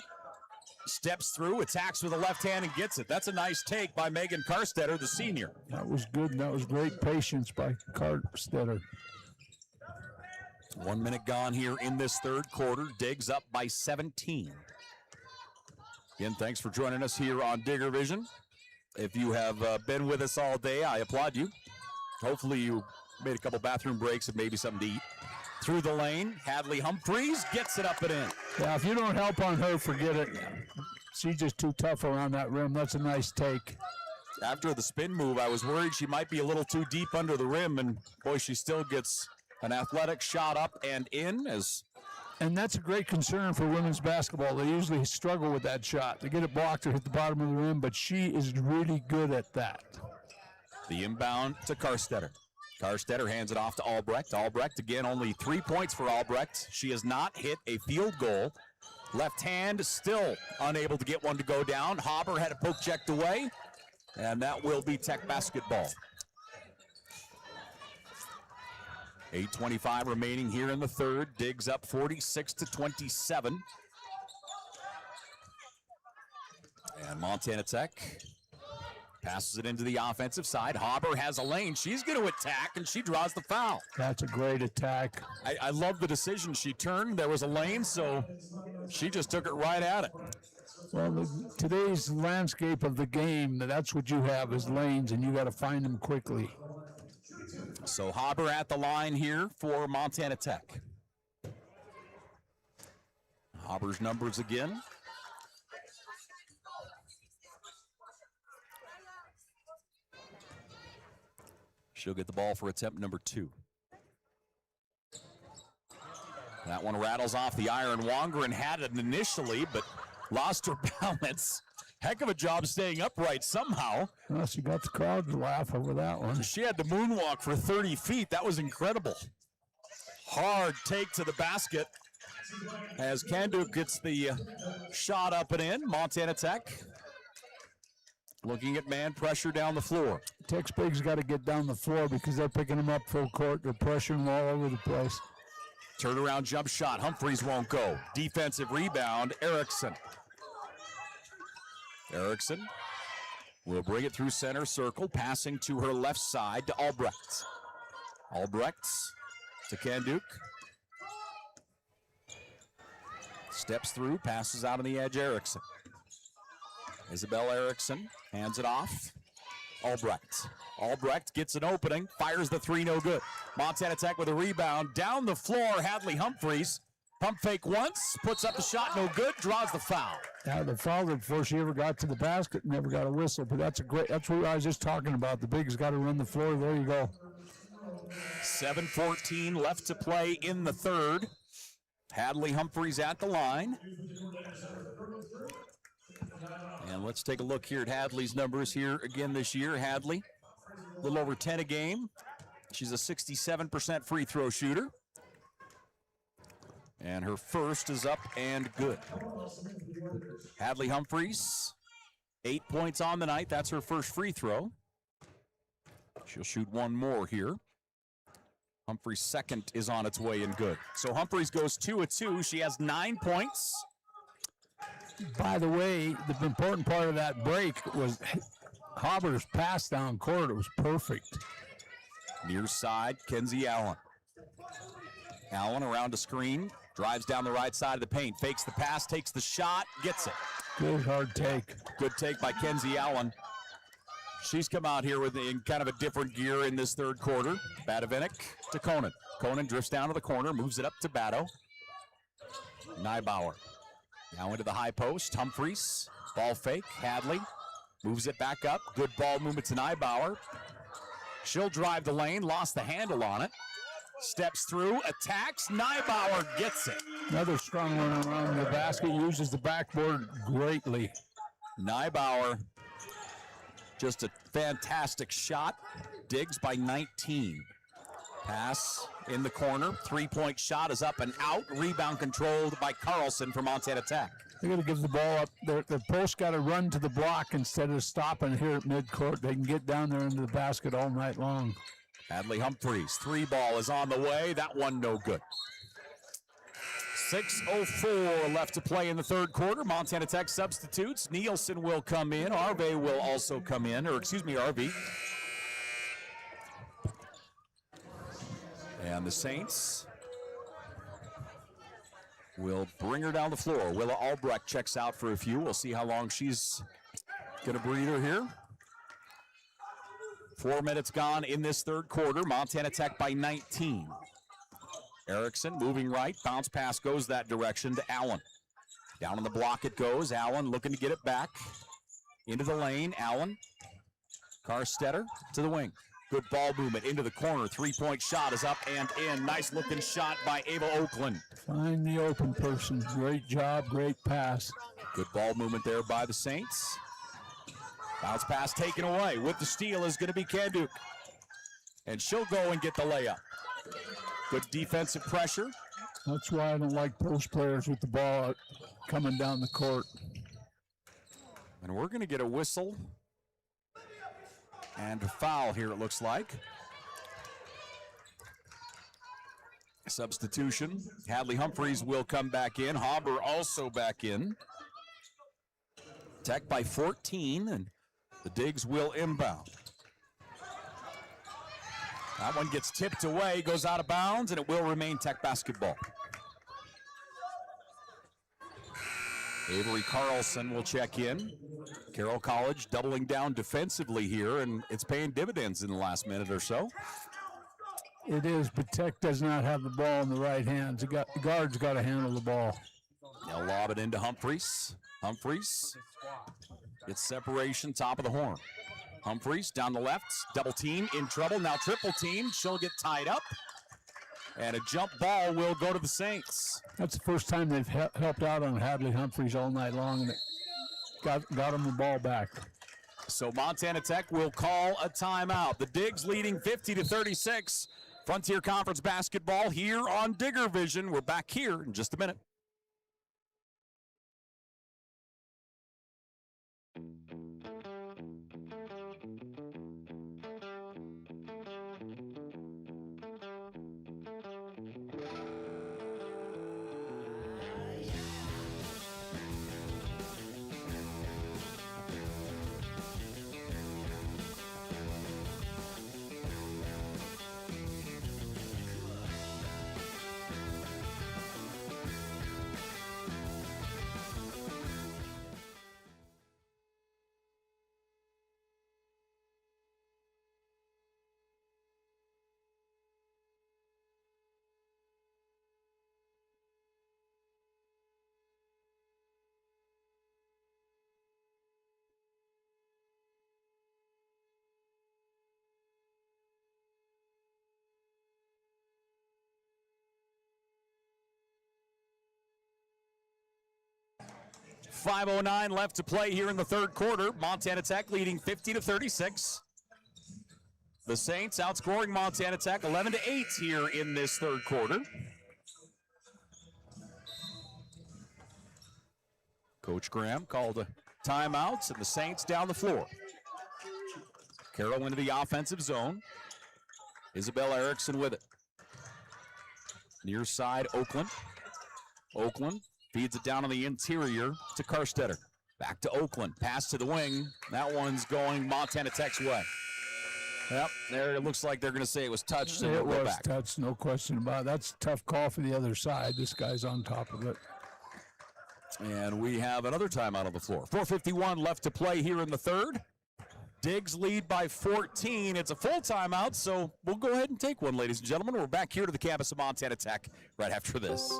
steps through, attacks with the left hand, and gets it. That's a nice take by Megan Carstetter, the senior. That was good, and that was great patience by Carstetter. 1 minute gone here in this third quarter. Diggs up by 17. Again, thanks for joining us here on Digger Vision. If you have been with us all day, I applaud you. Hopefully you made a couple bathroom breaks and maybe something to eat. Through the lane, Hadley Humphreys gets it up and in. Yeah, if you don't help on her, forget it. She's just too tough around that rim. That's a nice take. After the spin move, I was worried she might be a little too deep under the rim, and boy, she still gets an athletic shot up and in. And that's a great concern for women's basketball. They usually struggle with that shot. They get it blocked or hit the bottom of the rim, but she is really good at that. The inbound to Carstetter. Carstetter hands it off to Albrecht. Albrecht, again, only 3 points for Albrecht. She has not hit a field goal. Left hand still unable to get one to go down. Hauber had a poke checked away, and that will be Tech basketball. 8:25 remaining here in the third. Diggs up 46-27. And Montana Tech passes it into the offensive side. Hauber has a lane. She's going to attack, and she draws the foul. That's a great attack. I love the decision. She turned. There was a lane, so she just took it right at it. Well, today's landscape of the game, that's what you have is lanes, and you got to find them quickly. So Hauber at the line here for Montana Tech. Hauber's numbers again. She'll get the ball for attempt number 2. That one rattles off the iron. Wongren had it initially, but lost her balance. Heck of a job staying upright somehow. Well, she got the crowd to laugh over that one. She had to moonwalk for 30 feet. That was incredible. Hard take to the basket. As Kanduke gets the shot up and in, Montana Tech looking at man pressure down the floor. Tech's big's got to get down the floor because they're picking them up full court. They're pressuring them all over the place. Turnaround jump shot. Humphreys won't go. Defensive rebound. Erickson. Erickson will bring it through center circle, passing to her left side to Albrecht. Albrecht to Kanduke. Steps through, passes out on the edge. Erickson. Isabel Erickson hands it off. Albrecht. Albrecht gets an opening, fires the three, no good. Montana Tech with a rebound. Down the floor, Hadley Humphreys. Pump fake once, puts up the shot, no good, draws the foul. Yeah, the foul before she ever got to the basket, never got a whistle, but that's what I was just talking about. The big's got to run the floor. There you go. 7:14 left to play in the third. Hadley Humphreys at the line. And let's take a look here at Hadley's numbers here again this year. Hadley, a little over 10 a game. She's a 67% free throw shooter. And her first is up and good. Hadley Humphreys, 8 points on the night. That's her first free throw. She'll shoot one more here. Humphreys' second is on its way and good. So Humphreys goes 2 of 2. She has 9 points. By the way, the important part of that break was Hauber's pass down court. It was perfect. Near side, Kenzie Allen. Allen around a screen, drives down the right side of the paint, fakes the pass, takes the shot, gets it. Good hard take. Good take by Kenzie Allen. She's come out here in kind of a different gear in this third quarter. Badavinik to Conan. Conan drifts down to the corner, moves it up to Batto. Neibauer. Now into the high post. Humphreys. Ball fake. Hadley moves it back up. Good ball movement to Neibauer. She'll drive the lane. Lost the handle on it. Steps through. Attacks. Neibauer gets it. Another strong one around the basket. Uses the backboard greatly. Neibauer. Just a fantastic shot. Diggs by 19. Pass in the corner. Three-point shot is up and out. Rebound controlled by Carlson from Montana Tech. They got to give the ball up. The post got to run to the block instead of stopping here at midcourt. They can get down there into the basket all night long. Hadley Humphreys, three ball is on the way. That one no good. 6:04 left to play in the third quarter. Montana Tech substitutes. Nielsen will come in. Arve will also come in, or excuse me, RV. And the Saints will bring her down the floor. Willa Albrecht checks out for a few. We'll see how long she's going to breathe her here. 4 minutes gone in this third quarter. Montana Tech by 19. Erickson moving right. Bounce pass goes that direction to Allen. Down on the block it goes. Allen looking to get it back. Into the lane. Allen. Carstetter to the wing. Good ball movement into the corner. Three-point shot is up and in. Nice looking shot by Ava Oakland. Find the open person. Great job, great pass. Good ball movement there by the Saints. Bounce pass taken away. With the steal is going to be Kanduke. And she'll go and get the layup. Good defensive pressure. That's why I don't like post players with the ball coming down the court. And we're going to get a whistle and a foul here, it looks like. Substitution. Hadley Humphreys will come back in. Hauber also back in. Tech by 14, and the Digs will inbound. That one gets tipped away, goes out of bounds, and it will remain Tech basketball. Avery Carlson will check in. Carroll College doubling down defensively here, and it's paying dividends in the last minute or so. It is, but Tech does not have the ball in the right hands. The guard's got to handle the ball. They'll lob it into Humphreys. Humphreys gets separation, top of the horn. Humphreys down the left, double team, in trouble, now triple team. She'll get tied up, and a jump ball will go to the Saints. That's the first time they've helped out on Hadley Humphreys all night long, and it got him the ball back. So Montana Tech will call a timeout. The Digs leading 50-36. Frontier Conference basketball here on Digger Vision. We're back here in just a minute. .509 left to play here in the third quarter. Montana Tech leading 50-36. The Saints outscoring Montana Tech 11-8 here in this third quarter. Coach Graham called a timeout, and the Saints down the floor. Carroll into the offensive zone. Isabel Erickson with it. Near side, Oakland. Oakland feeds it down on the interior to Karstetter. Back to Oakland. Pass to the wing. That one's going Montana Tech's way. Yep, there it looks like they're going to say it was touched and it we'll go was back. touched, no question about it. That's a tough call for the other side. This guy's on top of it. And we have another timeout on the floor. 4:51 left to play here in the third. Diggs lead by 14. It's a full timeout, so we'll go ahead and take one, ladies and gentlemen. We're back here to the campus of Montana Tech right after this.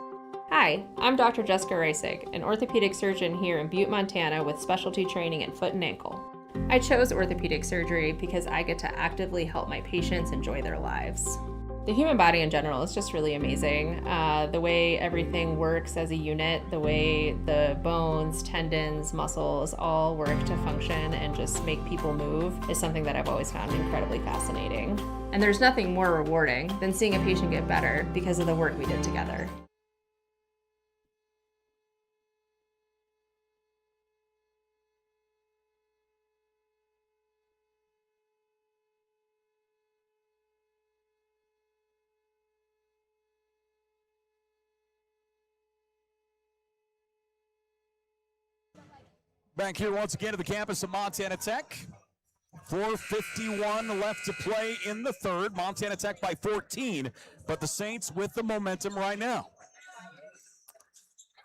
Hi, I'm Dr. Jessica Reisig, an orthopedic surgeon here in Butte, Montana with specialty training in foot and ankle. I chose orthopedic surgery because I get to actively help my patients enjoy their lives. The human body in general is just really amazing. The way everything works as a unit, the way the bones, tendons, muscles all work to function and just make people move is something that I've always found incredibly fascinating. And there's nothing more rewarding than seeing a patient get better because of the work we did together. Back here once again at the campus of Montana Tech. 4:51 left to play in the third. Montana Tech by 14, but the Saints with the momentum right now.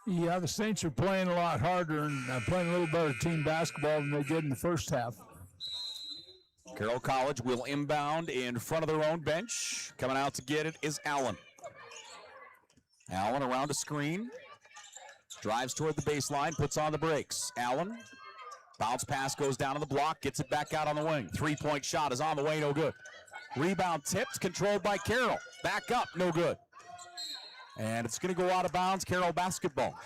Yeah, the Saints are playing a lot harder and playing a little better team basketball than they did in the first half. Carroll College will inbound in front of their own bench. Coming out to get it is Allen. Allen around a screen. Drives toward the baseline, puts on the brakes. Allen, bounce pass goes down on the block, gets it back out on the wing. Three-point shot is on the way, no good. Rebound tipped, controlled by Carroll. Back up, no good. And it's going to go out of bounds, Carroll basketball.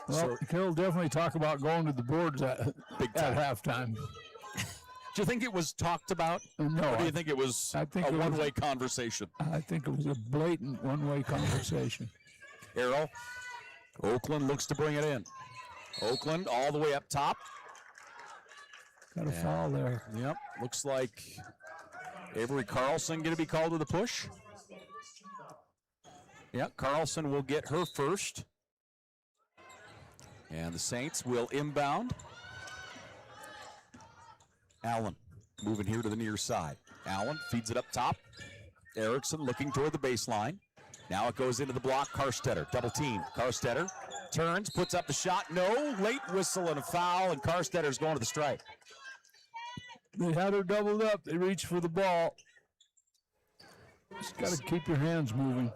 Well, Carroll definitely talk about going to the boards at halftime. Do you think it was talked about? No. Or do you think it was a one-way conversation? I think it was a blatant one-way conversation. Carroll. Oakland looks to bring it in. Oakland all the way up top. Got a foul there. Yep, looks like Avery Carlson going to be called to the push. Yep, Carlson will get her first. And the Saints will inbound. Allen moving here to the near side. Allen feeds it up top. Erickson looking toward the baseline. Now it goes into the block. Karstetter, double team. Karstetter turns, puts up the shot. No, late whistle and a foul, and Karstetter's going to the stripe. They had her doubled up. They reached for the ball. Just got to keep your hands moving.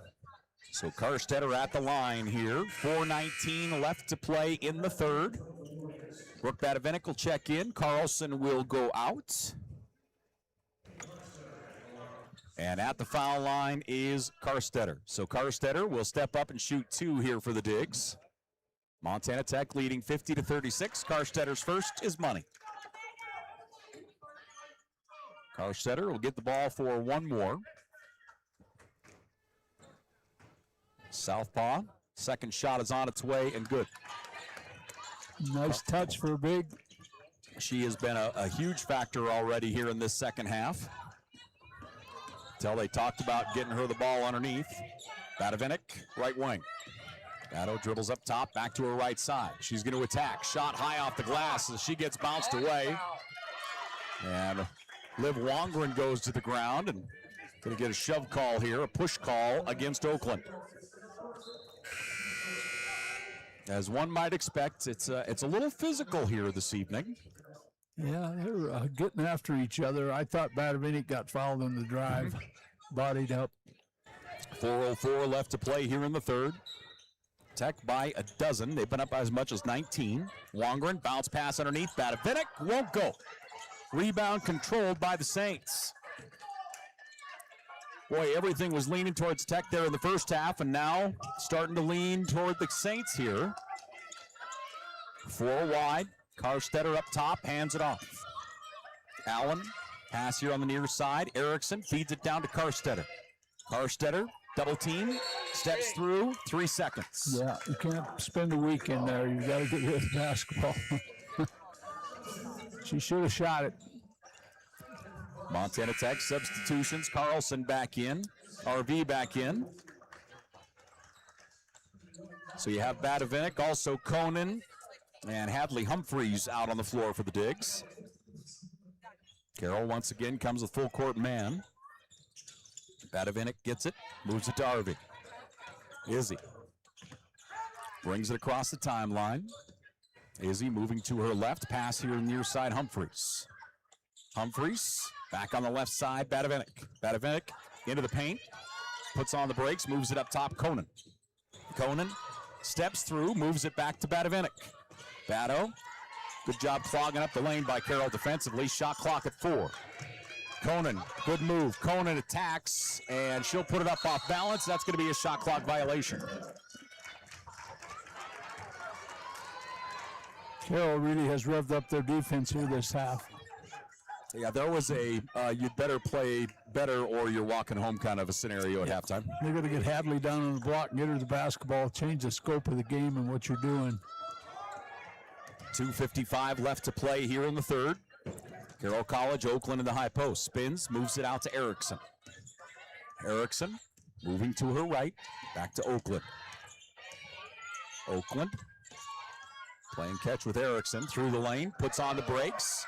So Karstetter at the line here. 4:19 left to play in the third. Brooke Badavinik will check in. Carlson will go out. And at the foul line is Karstetter. So Karstetter will step up and shoot two here for the Digs. Montana Tech leading 50-36. Karstetter's first is money. Karstetter will get the ball for one more. Southpaw. Second shot is on its way and good. Nice touch for Big. She has been a huge factor already here in this second half. Till they talked about getting her the ball underneath. Badavinik, right wing. Batto dribbles up top, back to her right side. She's going to attack. Shot high off the glass as she gets bounced away. And Liv Wongren goes to the ground and going to get a shove call here, a push call against Oakland. As one might expect, it's a little physical here this evening. Yeah, they're getting after each other. I thought Badavinik got fouled on the drive, bodied up. 4:04 left to play here in the third. Tech by a dozen. They've been up by as much as 19. Wongren, bounce pass underneath. Badavinik won't go. Rebound controlled by the Saints. Boy, everything was leaning towards Tech there in the first half, and now starting to lean toward the Saints here. 4 wide. Karstetter up top, hands it off. Allen, pass here on the near side. Erickson feeds it down to Karstetter. Karstetter, double team, steps through, 3 seconds. Yeah, you can't spend a weekend there. You got to get rid of the basketball. She should have shot it. Montana Tech substitutions. Carlson back in. RV back in. So you have Badavinik, also Conan, and Hadley Humphreys out on the floor for the Digs. Carroll once again comes with full court man. Badavinik gets it, moves it to RV. Izzy brings it across the timeline. Izzy moving to her left, pass here near side Humphreys. Humphreys back on the left side, Badavinik. Badavinik into the paint, puts on the brakes, moves it up top, Conan. Conan steps through, moves it back to Badavinik. Batto, good job clogging up the lane by Carroll defensively. Shot clock at 4. Conan, good move. Conan attacks, and she'll put it up off balance. That's going to be a shot clock violation. Carroll really has revved up their defense here this half. Yeah, there was a you'd better play better or you're walking home kind of a scenario at halftime. They're going to get Hadley down on the block and get her the basketball, change the scope of the game and what you're doing. 2:55 left to play here in the third. Carroll College, Oakland in the high post. Spins, moves it out to Erickson. Erickson moving to her right, back to Oakland. Oakland playing catch with Erickson through the lane, puts on the brakes.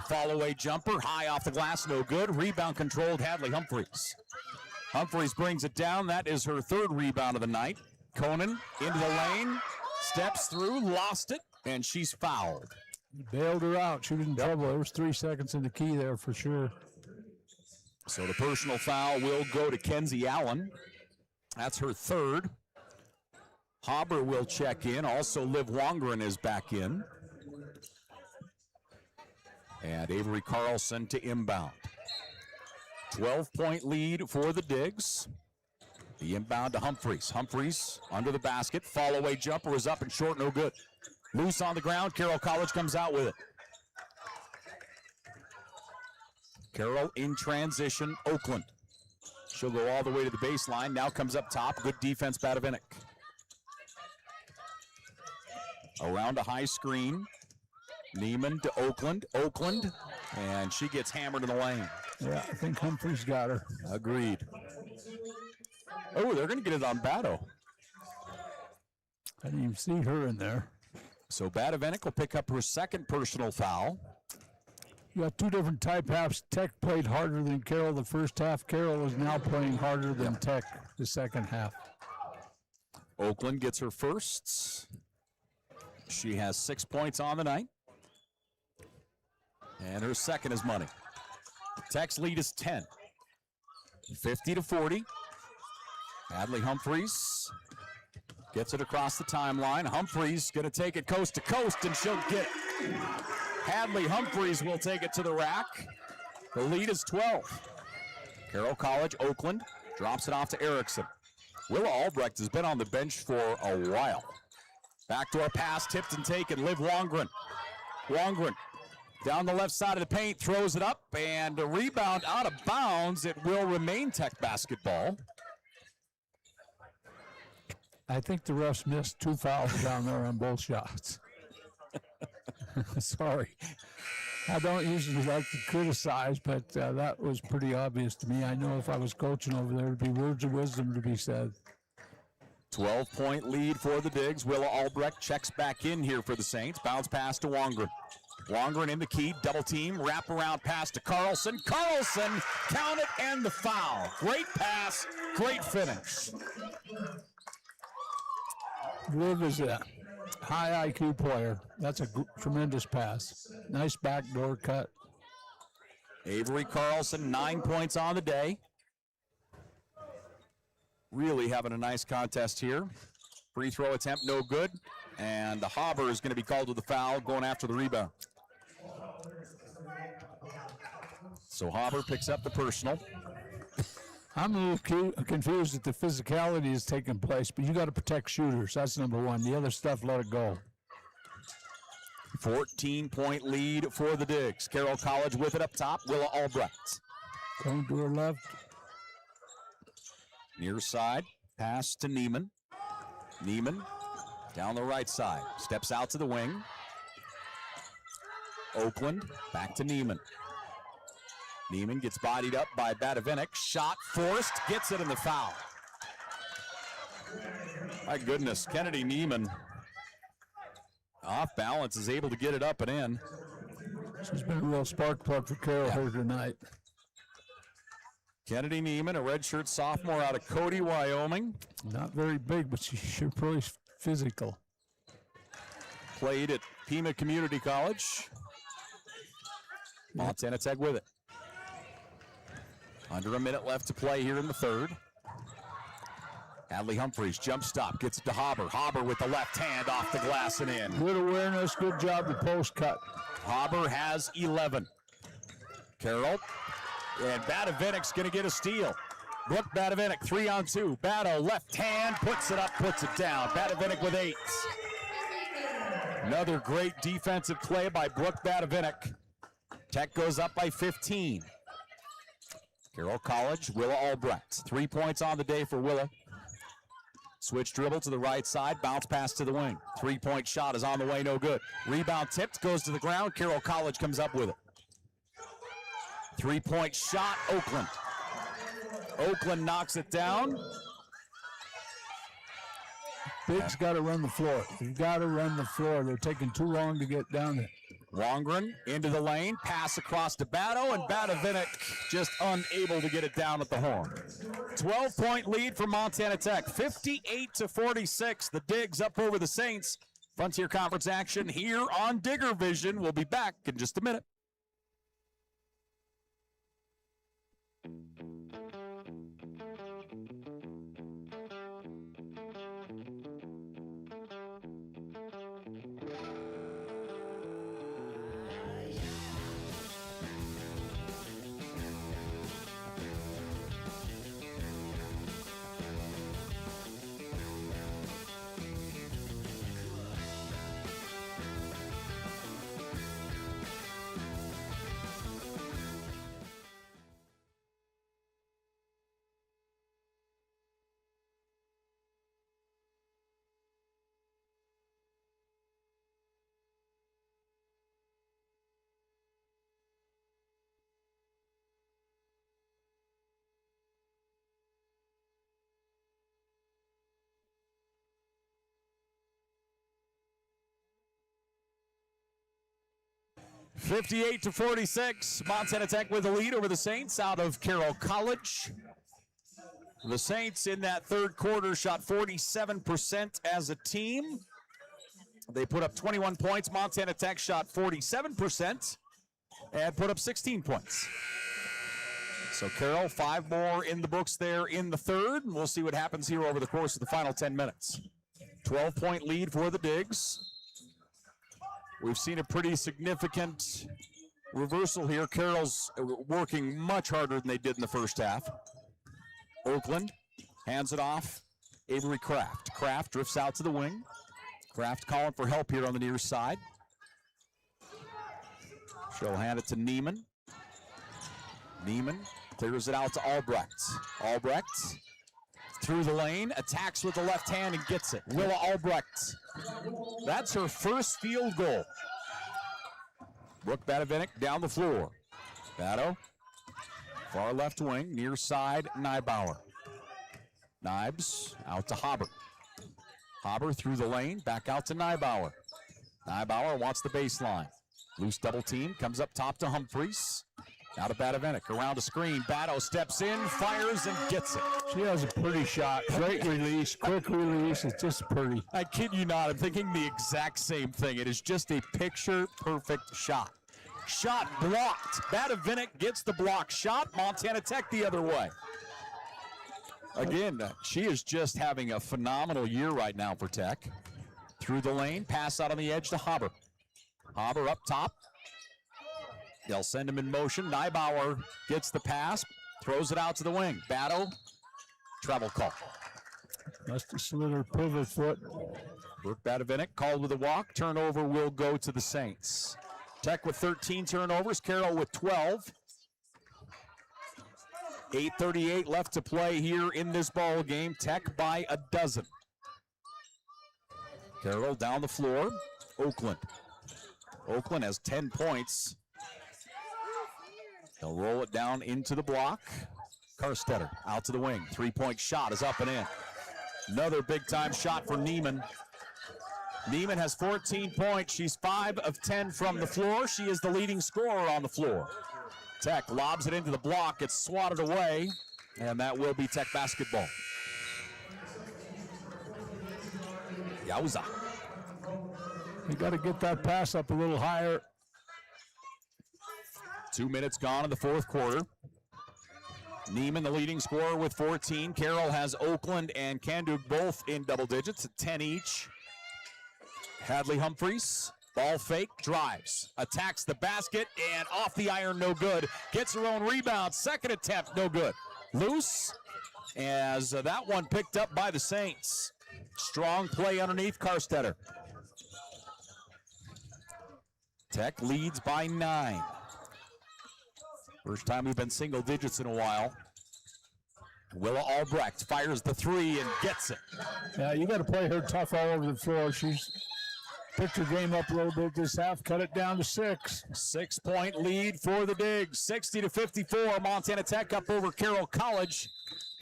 Fall away jumper, high off the glass, no good. Rebound controlled, Hadley Humphreys. Humphreys brings it down. That is her third rebound of the night. Conan into the lane, steps through, lost it, and she's fouled. Bailed her out. She was in trouble. There was 3 seconds in the key there for sure. So the personal foul will go to Kenzie Allen. That's her third. Hauber will check in. Also, Liv Wongren is back in. And Avery Carlson to inbound. 12-point lead for the Digs. The inbound to Humphreys. Humphreys under the basket. Fall away jumper is up and short, no good. Loose on the ground. Carroll College comes out with it. Carroll in transition. Oakland. She'll go all the way to the baseline. Now comes up top. Good defense, Badavinik. Around a high screen. Neiman to Oakland. Oakland. And she gets hammered in the lane. Yeah, I think Humphreys got her. Agreed. Oh, they're going to get it on Batto. I didn't even see her in there. So Badavinik will pick up her second personal foul. You got 2 different type halves. Tech played harder than Carroll the first half. Carroll is now playing harder than Tech the second half. Oakland gets her first. She has 6 points on the night. And her second is money. Tech's lead is 10. 50-40. Hadley Humphreys gets it across the timeline. Humphreys going to take it coast to coast, and she'll get it. Hadley Humphreys will take it to the rack. The lead is 12. Carroll College, Oakland, drops it off to Erickson. Willa Albrecht has been on the bench for a while. Backdoor pass, tipped and taken. Liv Wongren. Wongren down the left side of the paint, throws it up, and a rebound out of bounds. It will remain Tech basketball. I think the refs missed 2 fouls down there on both shots. Sorry. I don't usually like to criticize, but that was pretty obvious to me. I know if I was coaching over there, there'd be words of wisdom to be said. 12-point lead for the Digs. Willa Albrecht checks back in here for the Saints. Bounce pass to Wongren. Wongren in the key, double team, wrap around pass to Carlson. Carlson, count it and the foul. Great pass, great finish. Liv is a high IQ player. That's a tremendous pass. Nice backdoor cut. Avery Carlson, 9 points on the day. Really having a nice contest here. Free throw attempt, no good. And the Hobber is going to be called to the foul, going after the rebound. So Hobber picks up the personal. I'm a little confused that the physicality is taking place, but you got to protect shooters. That's number one. The other stuff, let it go. 14-point lead for the Digs. Carroll College with it up top. Willa Albrecht. Going to her left. Near side, pass to Neiman. Neiman down the right side, steps out to the wing. Oakland, back to Neiman. Neiman gets bodied up by Badavinik. Shot forced, gets it in the foul. My goodness, Kennedy Neiman, off balance, is able to get it up and in. She's been a real spark plug for Carroll here tonight. Kennedy Neiman, a redshirt sophomore out of Cody, Wyoming. Not very big, but she's pretty physical. Played at Pima Community College. Montana Tech with it. Under a minute left to play here in the third. Adley Humphreys, jump stop, gets it to Hobber. Hobber with the left hand off the glass and in. Good awareness, good job, the post cut. Hobber has 11. Carroll, and Badavinik's going to get a steal. Brooke Badavinik, 3-on-2. Bado, left hand, puts it up, puts it down. Badavinik with 8. Another great defensive play by Brooke Badavinik. Tech goes up by 15. Carroll College, Willa Albrecht. 3 points on the day for Willa. Switch dribble to the right side, bounce pass to the wing. 3-point shot is on the way, no good. Rebound tipped, goes to the ground. Carroll College comes up with it. 3-point shot, Oakland. Oakland knocks it down. Big's got to run the floor. You've got to run the floor. They're taking too long to get down there. Wongren into the lane, pass across to Bado, and Badavinik just unable to get it down at the horn. 12-point lead for Montana Tech, 58-46. The Digs up over the Saints. Frontier Conference action here on Digger Vision. We'll be back in just a minute. (58-46). Montana Tech with the lead over the Saints out of Carroll College. The Saints in that third quarter shot 47% as a team. They put up 21 points. Montana Tech shot 47% and put up 16 points. So Carroll, 5 more in the books there in the third, and we'll see what happens here over the course of the final 10 minutes. 12-point lead for the Digs. We've seen a pretty significant reversal here. Carroll's working much harder than they did in the first half. Oakland hands it off. Avery Kraft. Kraft drifts out to the wing. Kraft calling for help here on the near side. She'll hand it to Neiman. Neiman clears it out to Albrecht. Albrecht through the lane, attacks with the left hand and gets it. Willa Albrecht. That's her first field goal. Brooke Badavinik down the floor. Batto, far left wing, near side, Nybauer. Nibes out to Haber. Haber through the lane, back out to Nybauer. Nybauer wants the baseline. Loose double team, comes up top to Humphreys. Now to Badavinik, around a screen. Batto steps in, fires, and gets it. She has a pretty shot. Great release, quick release. It's just pretty. I kid you not, I'm thinking the exact same thing. It is just a picture-perfect shot. Shot blocked. Badavinik gets the block shot. Montana Tech the other way. Again, she is just having a phenomenal year right now for Tech. Through the lane, pass out on the edge to Haber. Haber up top. They'll send him in motion. Nybauer gets the pass, throws it out to the wing. Batto, travel call. Must have slid her pivot foot. Brooke Badavinik called with a walk. Turnover will go to the Saints. Tech with 13 turnovers. Carroll with 12. 8:38 left to play here in this ball game. Tech by a dozen. Carroll down the floor. Oakland. Oakland has 10 points. They'll roll it down into the block. Karstetter out to the wing. Three-point shot is up and in. Another big-time shot for Neiman. Neiman has 14 points. She's 5 of 10 from the floor. She is the leading scorer on the floor. Tech lobs it into the block. It's swatted away, and that will be Tech basketball. Yowza. You got to get that pass up a little higher. 2 minutes gone in the fourth quarter. Neiman, the leading scorer, with 14. Carroll has Oakland and Kanduk both in double digits at 10 each. Hadley Humphreys, ball fake, drives, attacks the basket, and off the iron, no good. Gets her own rebound, second attempt, no good. Loose, as that one picked up by the Saints. Strong play underneath Karstetter. Tech leads by 9. First time we've been single digits in a while. Willa Albrecht fires the three and gets it. Yeah, you got to play her tough all over the floor. She's picked her game up a little bit this half, cut it down to 6. 6-point lead for the Digs. 60-54, Montana Tech up over Carroll College.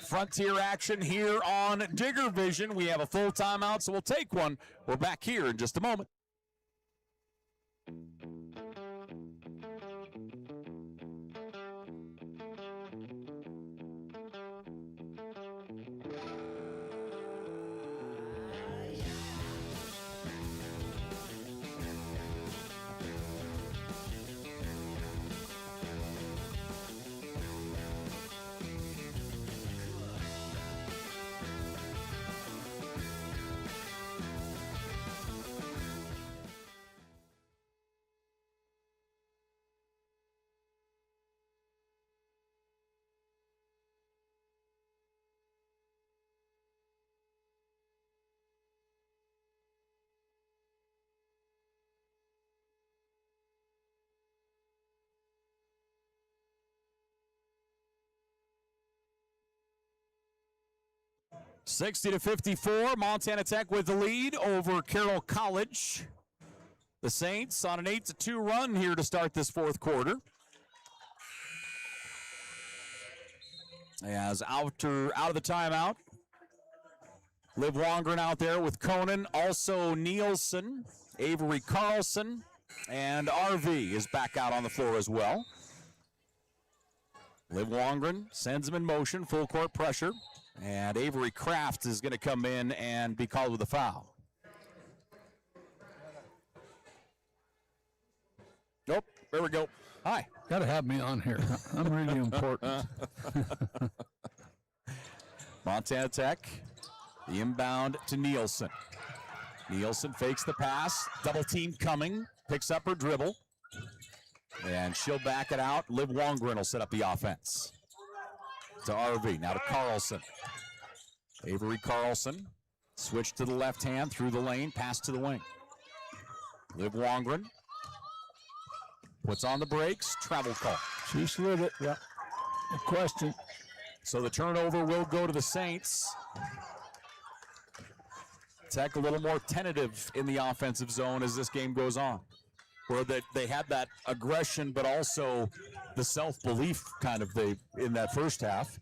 Frontier action here on Digger Vision. We have a full timeout, so we'll take one. We're back here in just a moment. (60-54), Montana Tech with the lead over Carroll College. The Saints on an 8-2 run here to start this fourth quarter. As out of the timeout, Liv Wongren out there with Conan, also Nielsen, Avery Carlson, and RV is back out on the floor as well. Liv Wongren sends him in motion, full court pressure. And Avery Kraft is going to come in and be called with a foul. Nope, there we go. Hi. Got to have me on here. I'm really important. Montana Tech, the inbound to Nielsen. Nielsen fakes the pass, double team coming, picks up her dribble, and she'll back it out. Liv Wongren will set up the offense. To RV, now to Carlson. Avery Carlson, switch to the left hand, through the lane, pass to the wing. Liv Wongren puts on the brakes, travel call. She slid it, yeah. No question. So the turnover will go to the Saints. Tech a little more tentative in the offensive zone as this game goes on, where they had that aggression, but also the self-belief kind of in that first half.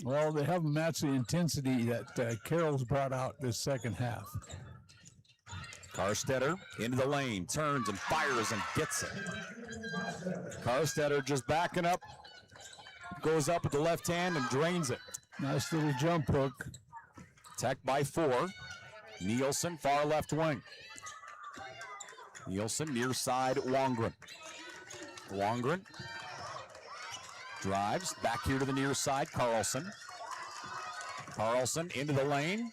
Well, they haven't matched the intensity that Carroll's brought out this second half. Carstetter into the lane, turns and fires and gets it. Carstetter just backing up, goes up with the left hand and drains it. Nice little jump hook. Tech by 4. Nielsen, far left wing. Nielsen, near side, Wongren. Wongren drives back here to the near side, Carlson. Carlson into the lane.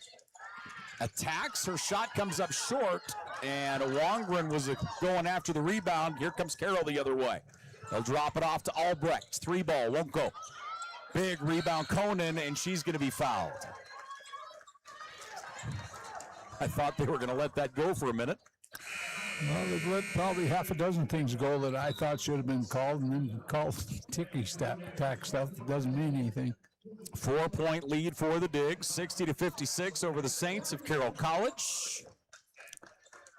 Attacks, her shot comes up short, and Wongren was going after the rebound. Here comes Carroll the other way. They'll drop it off to Albrecht. 3 ball, won't go. Big rebound, Conan, and she's going to be fouled. I thought they were going to let that go for a minute. Well, they've let probably half a dozen things go that I thought should have been called, and then called ticky-tack stuff that doesn't mean anything. 4-point lead for the Digs, 60-56 over the Saints of Carroll College.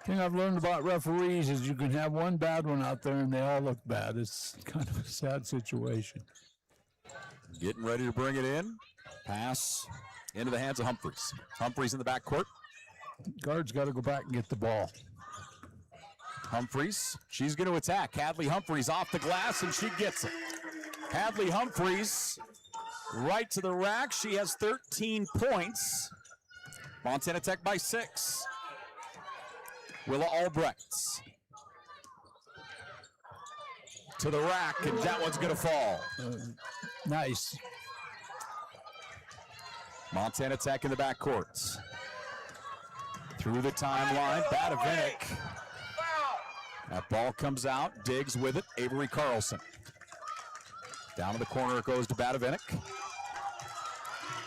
Thing I've learned about referees is you can have one bad one out there and they all look bad. It's kind of a sad situation. Getting ready to bring it in. Pass into the hands of Humphreys. Humphreys in the backcourt. Guard's got to go back and get the ball. Humphreys, she's going to attack. Hadley Humphreys off the glass, and she gets it. Hadley Humphreys right to the rack. She has 13 points. Montana Tech by 6. Willa Albrecht to the rack, and that one's going to fall. Nice. Montana Tech in the backcourt. Through the timeline, Badavinik. That ball comes out, Diggs with it, Avery Carlson. Down in the corner it goes to Badavinik.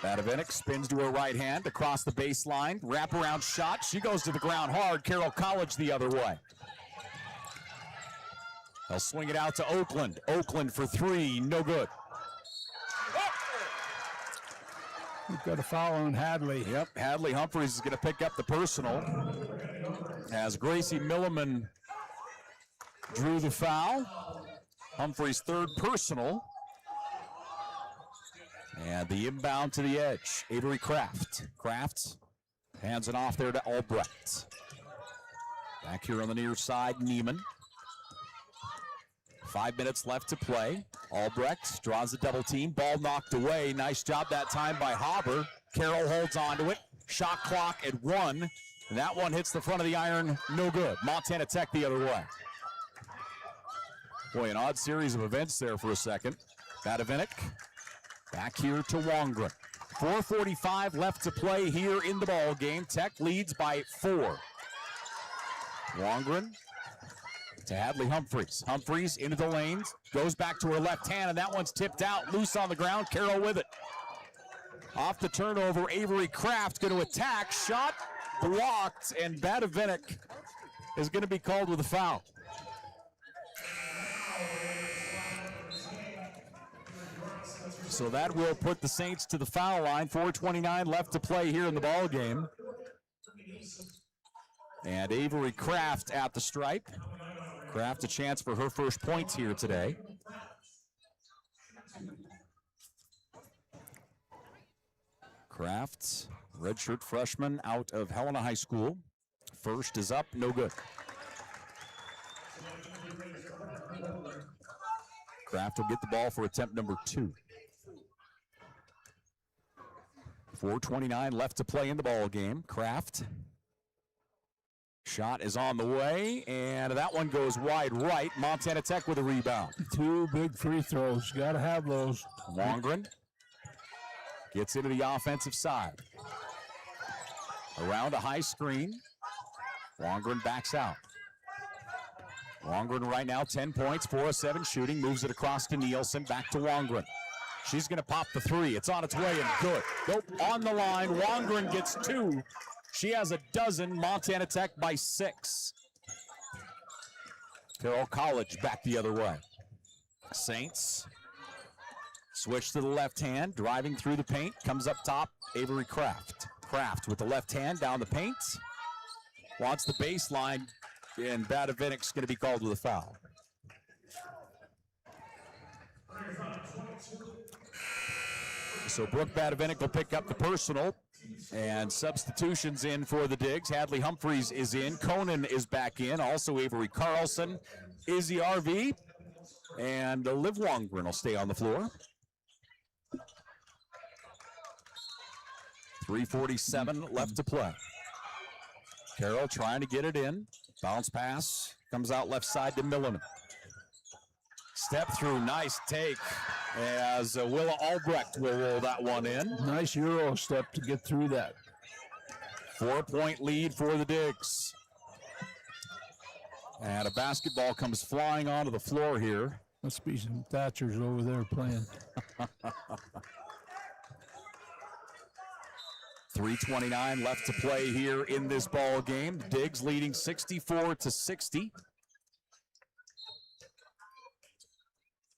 Badavinik spins to her right hand, across the baseline, wraparound shot. She goes to the ground hard, Carroll College the other way. They'll swing it out to Oakland. Oakland for 3, no good. We've got a foul on Hadley. Yep, Hadley Humphreys is going to pick up the personal as Gracie Milliman drew the foul. Humphreys' 3rd personal. And the inbound to the edge, Avery Kraft. Kraft hands it off there to Albrecht. Back here on the near side, Neiman. 5 minutes left to play. Albrecht draws the double team. Ball knocked away. Nice job that time by Hauber. Carroll holds on to it. Shot clock at 1. And that one hits the front of the iron. No good. Montana Tech the other way. Boy, an odd series of events there for a second. Badavinik back here to Wongren. 4:45 left to play here in the ball game. Tech leads by 4. Wongren to Hadley Humphreys. Humphreys into the lanes, goes back to her left hand, and that one's tipped out, loose on the ground. Carroll with it. Off the turnover, Avery Kraft going to attack. Shot blocked, and Badavinik is going to be called with a foul. So that will put the Saints to the foul line. 4:29 left to play here in the ball game. And Avery Kraft at the stripe. Kraft a chance for her first points here today. Kraft, redshirt freshman out of Helena High School. First is up, no good. Kraft will get the ball for attempt number 2. 4:29 left to play in the ball game. Kraft. Shot is on the way, and that one goes wide right. Montana Tech with a rebound. 2 big free throws. Got to have those. Wongren gets into the offensive side. Around a high screen. Wongren backs out. Wongren right now 10 points, 4 of 7 shooting. Moves it across to Nielsen. Back to Wongren. She's going to pop the 3. It's on its way and good. Nope, on the line. Wongren gets 2. She has a dozen. Montana Tech by 6. Carroll College back the other way. Saints Switch to the left hand, driving through the paint, comes up top, Avery Kraft. Kraft with the left hand down the paint. Wants the baseline, and Badavinic's going to be called with a foul. So Brooke Badavinic will pick up the personal, and substitutions in for the Digs. Hadley Humphreys is in. Conan is back in. Also Avery Carlson, Izzy RV, and Liv Wongren will stay on the floor. 3:47 left to play. Carroll trying to get it in. Bounce pass. Comes out left side to Milliman. Step through, nice take as Willa Albrecht will roll that one in. Nice Euro step to get through that. 4-point lead for the Digs. And a basketball comes flying onto the floor here. Must be some Thatchers over there playing. 3:29 left to play here in this ball game. The Digs leading 64-60.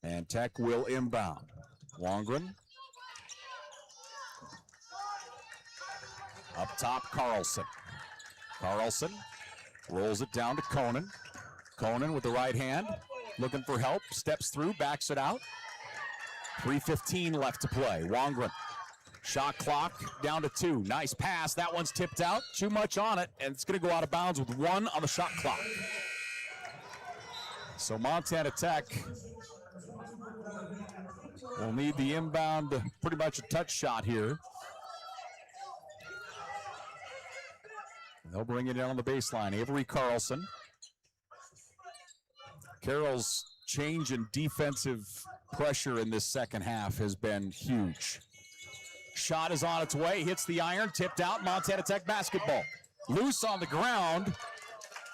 And Tech will inbound. Wongren. Up top, Carlson. Carlson rolls it down to Conan. Conan with the right hand, looking for help, steps through, backs it out. 3:15 left to play. Wongren. Shot clock down to 2. Nice pass. That one's tipped out. Too much on it, and it's going to go out of bounds with 1 on the shot clock. So Montana Tech will need the inbound, pretty much a touch shot here. They'll bring it in on the baseline. Avery Carlson. Carroll's change in defensive pressure in this second half has been huge. Shot is on its way, hits the iron, tipped out, Montana Tech basketball. Loose on the ground.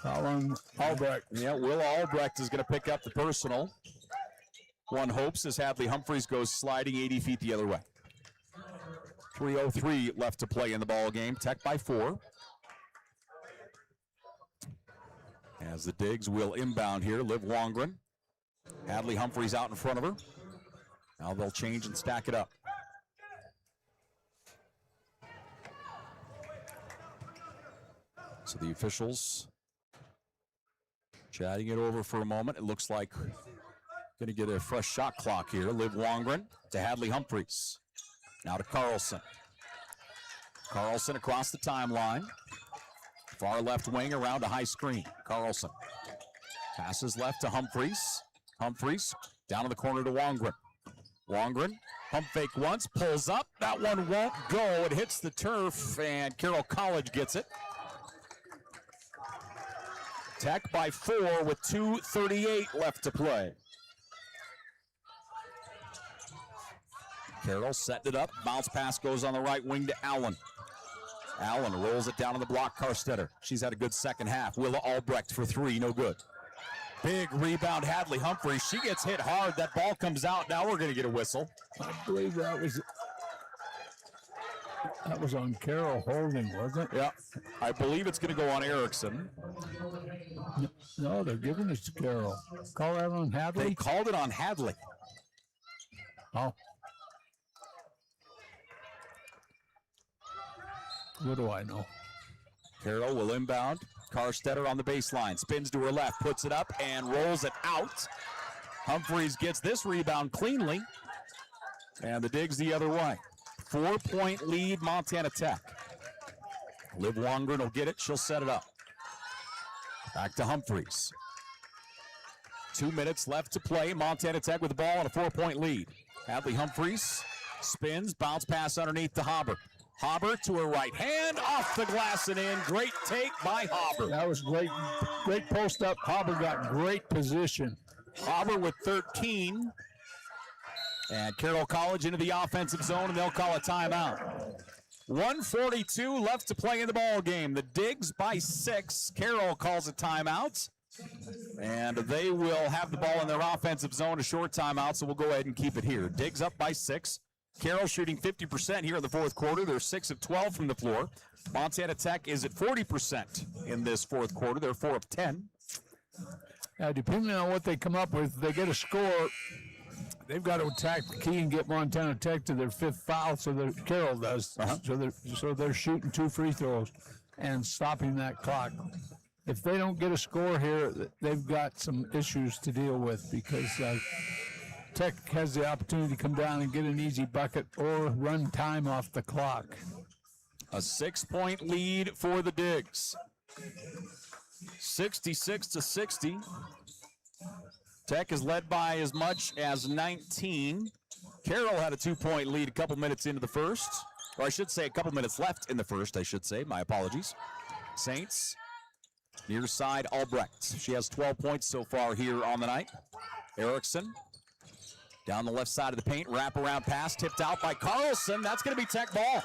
Colin Albrecht. Yeah, Will Albrecht is going to pick up the personal. One hopes as Hadley Humphreys goes sliding 80 feet the other way. 3:03 left to play in the ball game. Tech by 4. As the Digs will inbound here, Liv Wongren. Hadley Humphreys out in front of her. Now they'll change and stack it up. So the officials chatting it over for a moment. It looks like going to get a fresh shot clock here. Liv Wongren to Hadley Humphreys. Now to Carlson. Carlson across the timeline. Far left wing around a high screen. Carlson passes left to Humphreys. Humphreys down in the corner to Wongren. Wongren, pump fake once, pulls up. That one won't go. It hits the turf, and Carroll College gets it. Tech by 4 with 2:38 left to play. Carroll setting it up. Bounce pass goes on the right wing to Allen. Allen rolls it down on the block. Carstetter. She's had a good second half. Willa Albrecht for 3, no good. Big rebound, Hadley Humphreys. She gets hit hard. That ball comes out. Now we're going to get a whistle. I believe that was on Carroll holding, wasn't it? Yeah, I believe it's going to go on Erickson. No, they're giving it to Carroll. Call that on Hadley? They called it on Hadley. Oh. What do I know? Carroll will inbound. Carstetter on the baseline. Spins to her left, puts it up, and rolls it out. Humphreys gets this rebound cleanly. And the Digs the other way. 4-point lead, Montana Tech. Liv Wongren will get it. She'll set it up. Back to Humphreys. 2 minutes left to play. Montana Tech with the ball and a 4-point lead. Hadley Humphreys spins, bounce pass underneath to Hauber. Hauber to her right hand, off the glass and in. Great take by Hauber. That was great. Great post up. Hauber got great position. Hauber with 13. And Carroll College into the offensive zone, and they'll call a timeout. 1:42 left to play in the ball game. The Digs by 6. Carroll calls a timeout. And they will have the ball in their offensive zone, a short timeout, so we'll go ahead and keep it here. Digs up by 6. Carroll shooting 50% here in the fourth quarter. They're 6 of 12 from the floor. Montana Tech is at 40% in this fourth quarter. They're 4 of 10. Depending on what they come up with, they get a score. they've got to attack the key and get Montana Tech to their 5th foul, so Carroll does. So they're shooting 2 free throws and stopping that clock. If they don't get a score here, they've got some issues to deal with, because Tech has the opportunity to come down and get an easy bucket or run time off the clock. A 6-point lead for the Digs. 66-60. Tech is led by as much as 19. Carroll had a 2-point lead a couple minutes into the first. Or I should say a couple minutes left in the first, I should say. My apologies. Saints, near side, Albrecht. She has 12 points so far here on the night. Erickson, down the left side of the paint, wraparound pass, tipped out by Carlson. That's going to be Tech ball.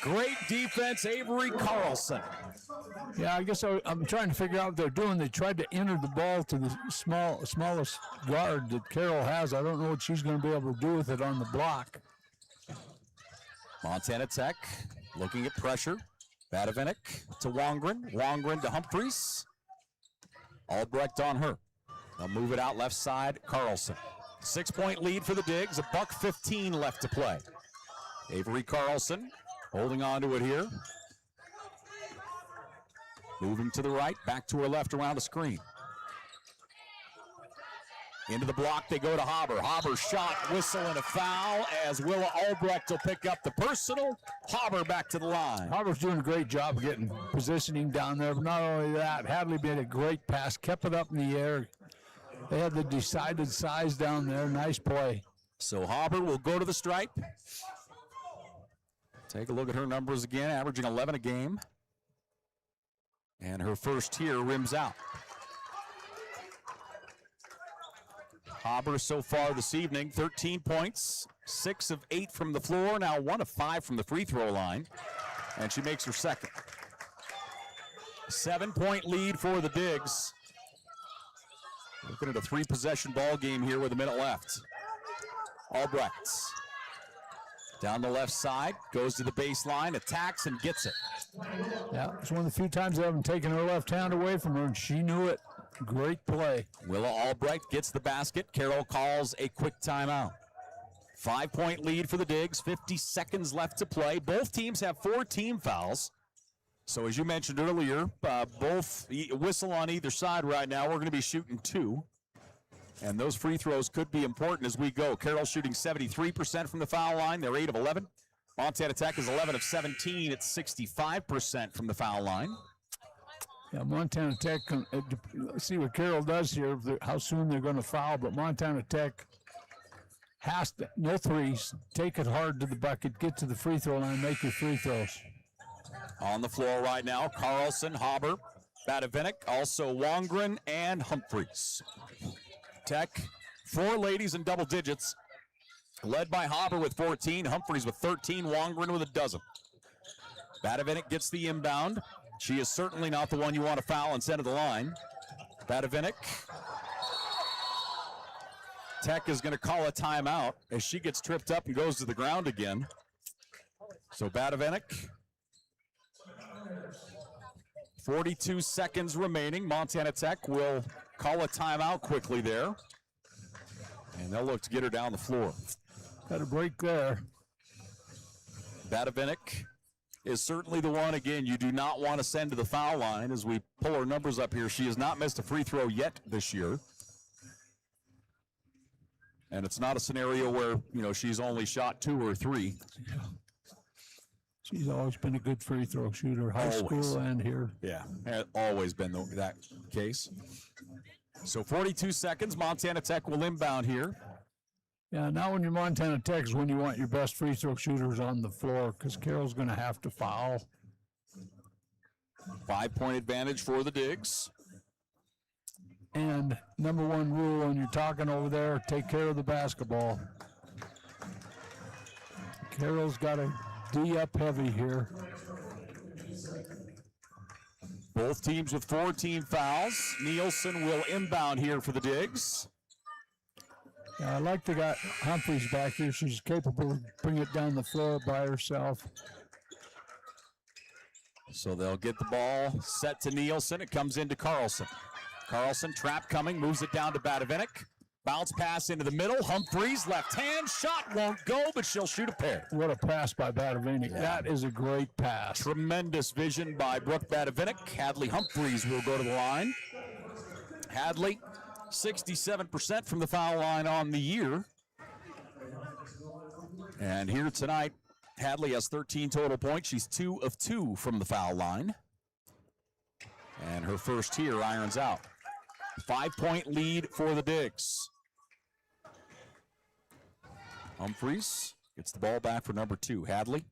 Great defense, Avery Carlson. Yeah, I guess I'm trying to figure out what they're doing. They tried to enter the ball to the smallest guard that Carroll has. I don't know what she's going to be able to do with it on the block. Montana Tech looking at pressure. Badavinik to Wongren. Wongren to Humphreys. Albrecht on her. They'll move it out left side, Carlson. 6-point lead for the Digs, $1:15 left to play. Avery Carlson holding on to it here. Moving to the right, back to her left around the screen. Into the block, they go to Haber. Haber shot, whistle, and a foul as Willa Albrecht will pick up the personal. Haber back to the line. Haber's doing a great job of getting positioning down there, but not only that, Hadley made a great pass, kept it up in the air. They had the decided size down there. Nice play. So Haber will go to the stripe. Take a look at her numbers again, averaging 11 a game. And her first here rims out. Haber so far this evening, 13 points, 6 of 8 from the floor, now 1 of 5 from the free throw line. And she makes her second. 7-point lead for the Digs. Looking at a 3-possession ball game here with a minute left. Albrecht down the left side, goes to the baseline, attacks and gets it. Yeah, it's one of the few times they haven't taken her left hand away from her, and she knew it. Great play. Willa Albrecht gets the basket. Carroll calls a quick timeout. 5-point lead for the Digs, 50 seconds left to play. Both teams have 4 team fouls. So as you mentioned earlier, both whistle on either side right now. We're going to be shooting 2. And those free throws could be important as we go. Carroll shooting 73% from the foul line. They're 8 of 11. Montana Tech is 11 of 17. It's 65% from the foul line. Yeah, Montana Tech, let's see what Carroll does here, how soon they're going to foul, but Montana Tech has to, no threes, take it hard to the bucket, get to the free throw line, make your free throws. On the floor right now, Carlson, Haber, Badavinik, also Wongren, and Humphreys. Tech, 4 ladies in double digits, led by Haber with 14, Humphreys with 13, Wongren with a dozen. Badavinik gets the inbound. She is certainly not the one you want to foul and send to the line. Badavinik. Tech is going to call a timeout as she gets tripped up and goes to the ground again. So Badavinik. 42 seconds remaining. Montana Tech will call a timeout quickly there. And they'll look to get her down the floor. Got a break there. Badavinik is certainly the one, again, you do not want to send to the foul line. As we pull her numbers up here, she has not missed a free throw yet this year. And it's not a scenario where, she's only shot 2 or 3. Yeah. She's always been a good free throw shooter, high school and here. Yeah, always been that case. So 42 seconds, Montana Tech will inbound here. Yeah, now when you're Montana Tech is when you want your best free throw shooters on the floor, because Carroll's going to have to foul. 5-point advantage for the Digs. And number 1 rule when you're talking over there, take care of the basketball. Carroll's got to D up heavy here. Both teams with 4 team fouls. Nielsen will inbound here for the Digs. Yeah, I like they got Humphreys back here. She's capable of bringing it down the floor by herself. So they'll get the ball set to Nielsen. It comes into Carlson. Carlson, trap coming, moves it down to Badavinik. Bounce pass into the middle. Humphreys, left hand. Shot won't go, but she'll shoot a pair. What a pass by Badavini. Yeah. That is a great pass. Tremendous vision by Brooke Badavinick. Hadley Humphreys will go to the line. Hadley, 67% from the foul line on the year. And here tonight, Hadley has 13 total points. She's 2 of 2 from the foul line. And her first here irons out. 5-point lead for the Digs. Humphreys gets the ball back for number 2. Hadley,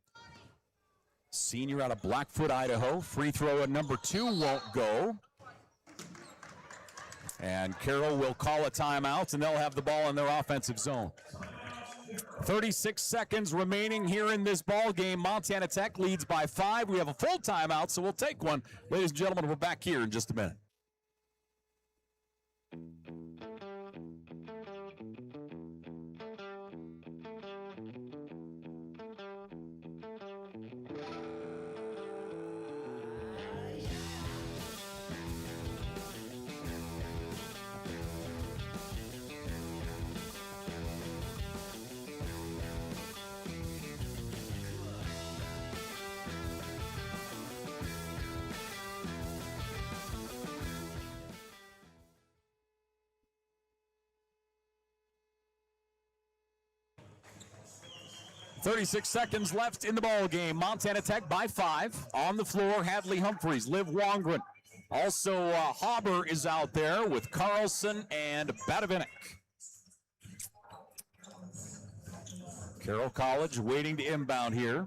senior out of Blackfoot, Idaho. Free throw at number 2 won't go. And Carroll will call a timeout, and they'll have the ball in their offensive zone. 36 seconds remaining here in this ball game. Montana Tech leads by 5. We have a full timeout, so we'll take one. Ladies and gentlemen, we're back here in just a minute. .36 seconds left in the ball game. Montana Tech by 5. On the floor, Hadley Humphreys, Liv Wongren. Also, Hauber is out there with Carlson and Badavinick. Carroll College waiting to inbound here.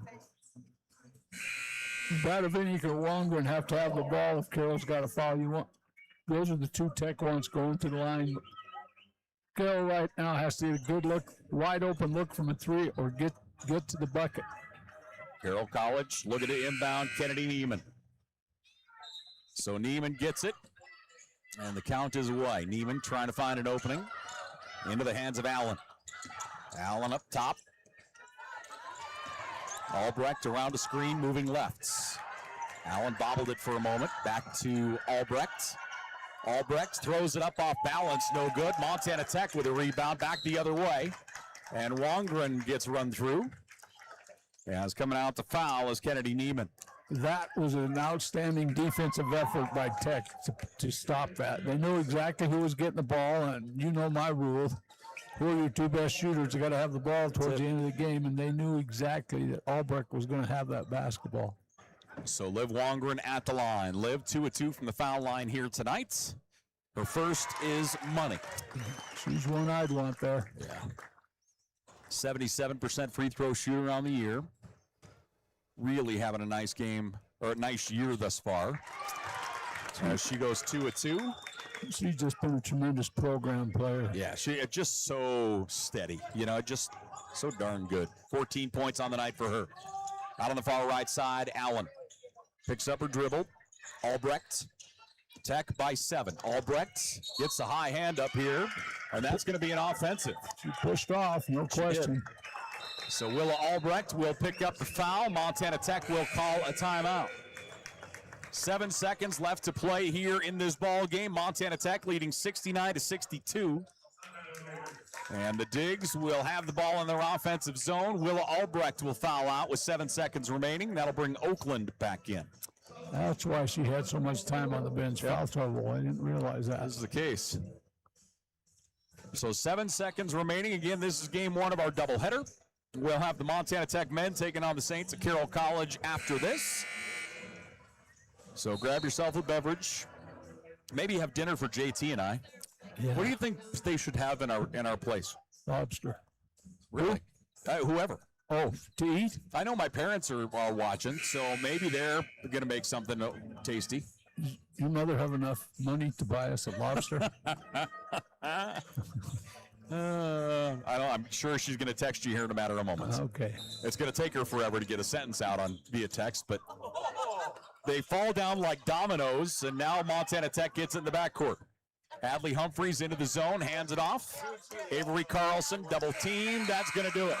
Badavinick or Wongren have to have the ball if Carroll's got a foul. Those are the 2 Tech ones going to the line. Carroll right now has to get a good look, wide open look from a 3 or get to the bucket. Carroll College looking to inbound Kennedy Neiman. So Neiman gets it, and the count is away. Neiman trying to find an opening into the hands of Allen. Allen up top. Albrecht around the screen, moving lefts. Allen bobbled it for a moment. Back to Albrecht. Albrecht throws it up off balance, no good. Montana Tech with a rebound, back the other way. And Wongren gets run through. As coming out to foul is Kennedy Neiman. That was an outstanding defensive effort by Tech to stop that. They knew exactly who was getting the ball, and you know my rule. Who are your 2 best shooters? You got to have the ball towards the end of the game, and they knew exactly that Albrecht was going to have that basketball. So Liv Wongren at the line. Liv 2 of 2 from the foul line here tonight. Her first is money. She's one I'd want there. Yeah. 77% free throw shooter on the year. Really having a nice game, or a nice year thus far. She goes 2 of 2. She's just been a tremendous program player. Yeah, she just so steady, just so darn good. 14 points on the night for her. Out on the far right side, Allen picks up her dribble. Albrecht, Tech by 7. Albrecht gets the high hand up here, and that's going to be an offensive. She pushed off, no question. So Willa Albrecht will pick up the foul. Montana Tech will call a timeout. 7 seconds left to play here in this ball game. Montana Tech leading 69-62. And the Digs will have the ball in their offensive zone. Willa Albrecht will foul out with 7 seconds remaining. That'll bring Oakland back in. That's why she had so much time on the bench. Foul trouble. I didn't realize that. This is the case. So 7 seconds remaining. Again, this is game 1 of our doubleheader. We'll have the Montana Tech men taking on the Saints at Carroll College after this. So grab yourself a beverage. Maybe have dinner for JT and I. Yeah. What do you think they should have in our place? Lobster. Really? Whoever. Oh, to eat? I know my parents are watching, so maybe they're going to make something tasty. Your mother have enough money to buy us a lobster? I'm sure she's going to text you here in a matter of moments. Okay. It's going to take her forever to get a sentence out via text, but they fall down like dominoes, and now Montana Tech gets it in the backcourt. Hadley Humphreys into the zone, hands it off. Avery Carlson, double team. That's going to do it.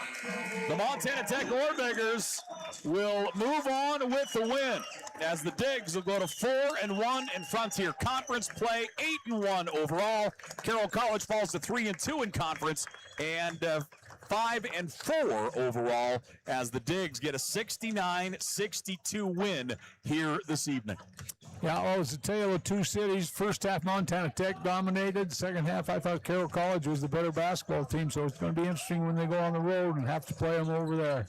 The Montana Tech Orediggers will move on with the win as the Digs will go to 4-1 in Frontier Conference play, 8-1 overall. Carroll College falls to 3-2 in conference, and 5-4 overall as the Digs get a 69-62 win here this evening. Yeah, well, it was a tale of two cities. First half, Montana Tech dominated. Second half, I thought Carroll College was the better basketball team, so it's going to be interesting when they go on the road and have to play them over there.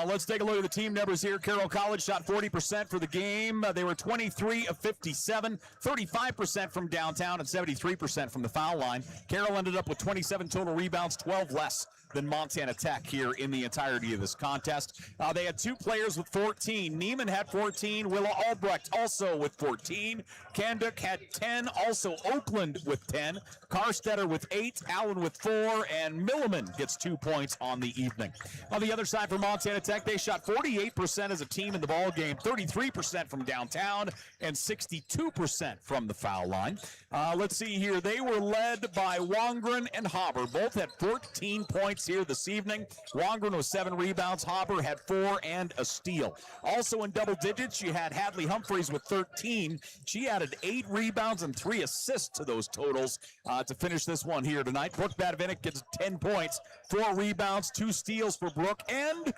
Let's take a look at the team numbers here. Carroll College shot 40% for the game. They were 23 of 57, 35% from downtown and 73% from the foul line. Carroll ended up with 27 total rebounds, 12 less than Montana Tech here in the entirety of this contest. They had 2 players with 14. Neiman had 14. Willa Albrecht also with 14. Kanduk had 10. Also Oakland with 10. Karstetter with 8. Allen with 4. And Milliman gets 2 points on the evening. On the other side for Montana Tech, they shot 48% as a team in the ball game, 33% from downtown, and 62% from the foul line. Let's see here. They were led by Wongren and Haber. Both had 14 points here this evening. Wongren with 7 rebounds. Haber had 4 and a steal. Also in double digits, you had Hadley Humphreys with 13. She added 8 rebounds and 3 assists to those totals to finish this one here tonight. Brooke Badavinick gets 10 points, 4 rebounds, 2 steals for Brooke, and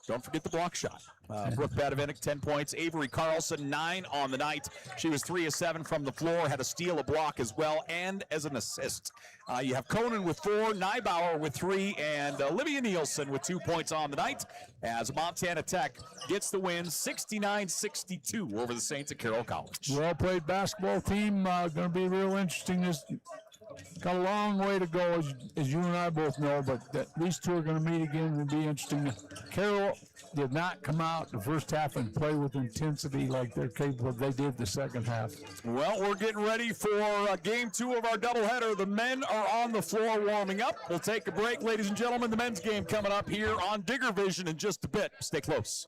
don't forget the block shot. Brooke Badavinick, 10 points. Avery Carlson, 9 on the night. She was 3 of 7 from the floor, had a steal, a block as well, and as an assist. You have Conan with 4, Nybauer with 3, and Olivia Nielsen with 2 points on the night as Montana Tech gets the win 69-62 over the Saints at Carroll College. Well played basketball team. Going to be real interesting. Got a long way to go, as you and I both know, but these two are going to meet again and be interesting. Carroll did not come out the first half and play with intensity like they're capable. They did the second half. Well, we're getting ready for game 2 of our doubleheader. The men are on the floor warming up. We'll take a break, ladies and gentlemen. The men's game coming up here on Digger Vision in just a bit. Stay close.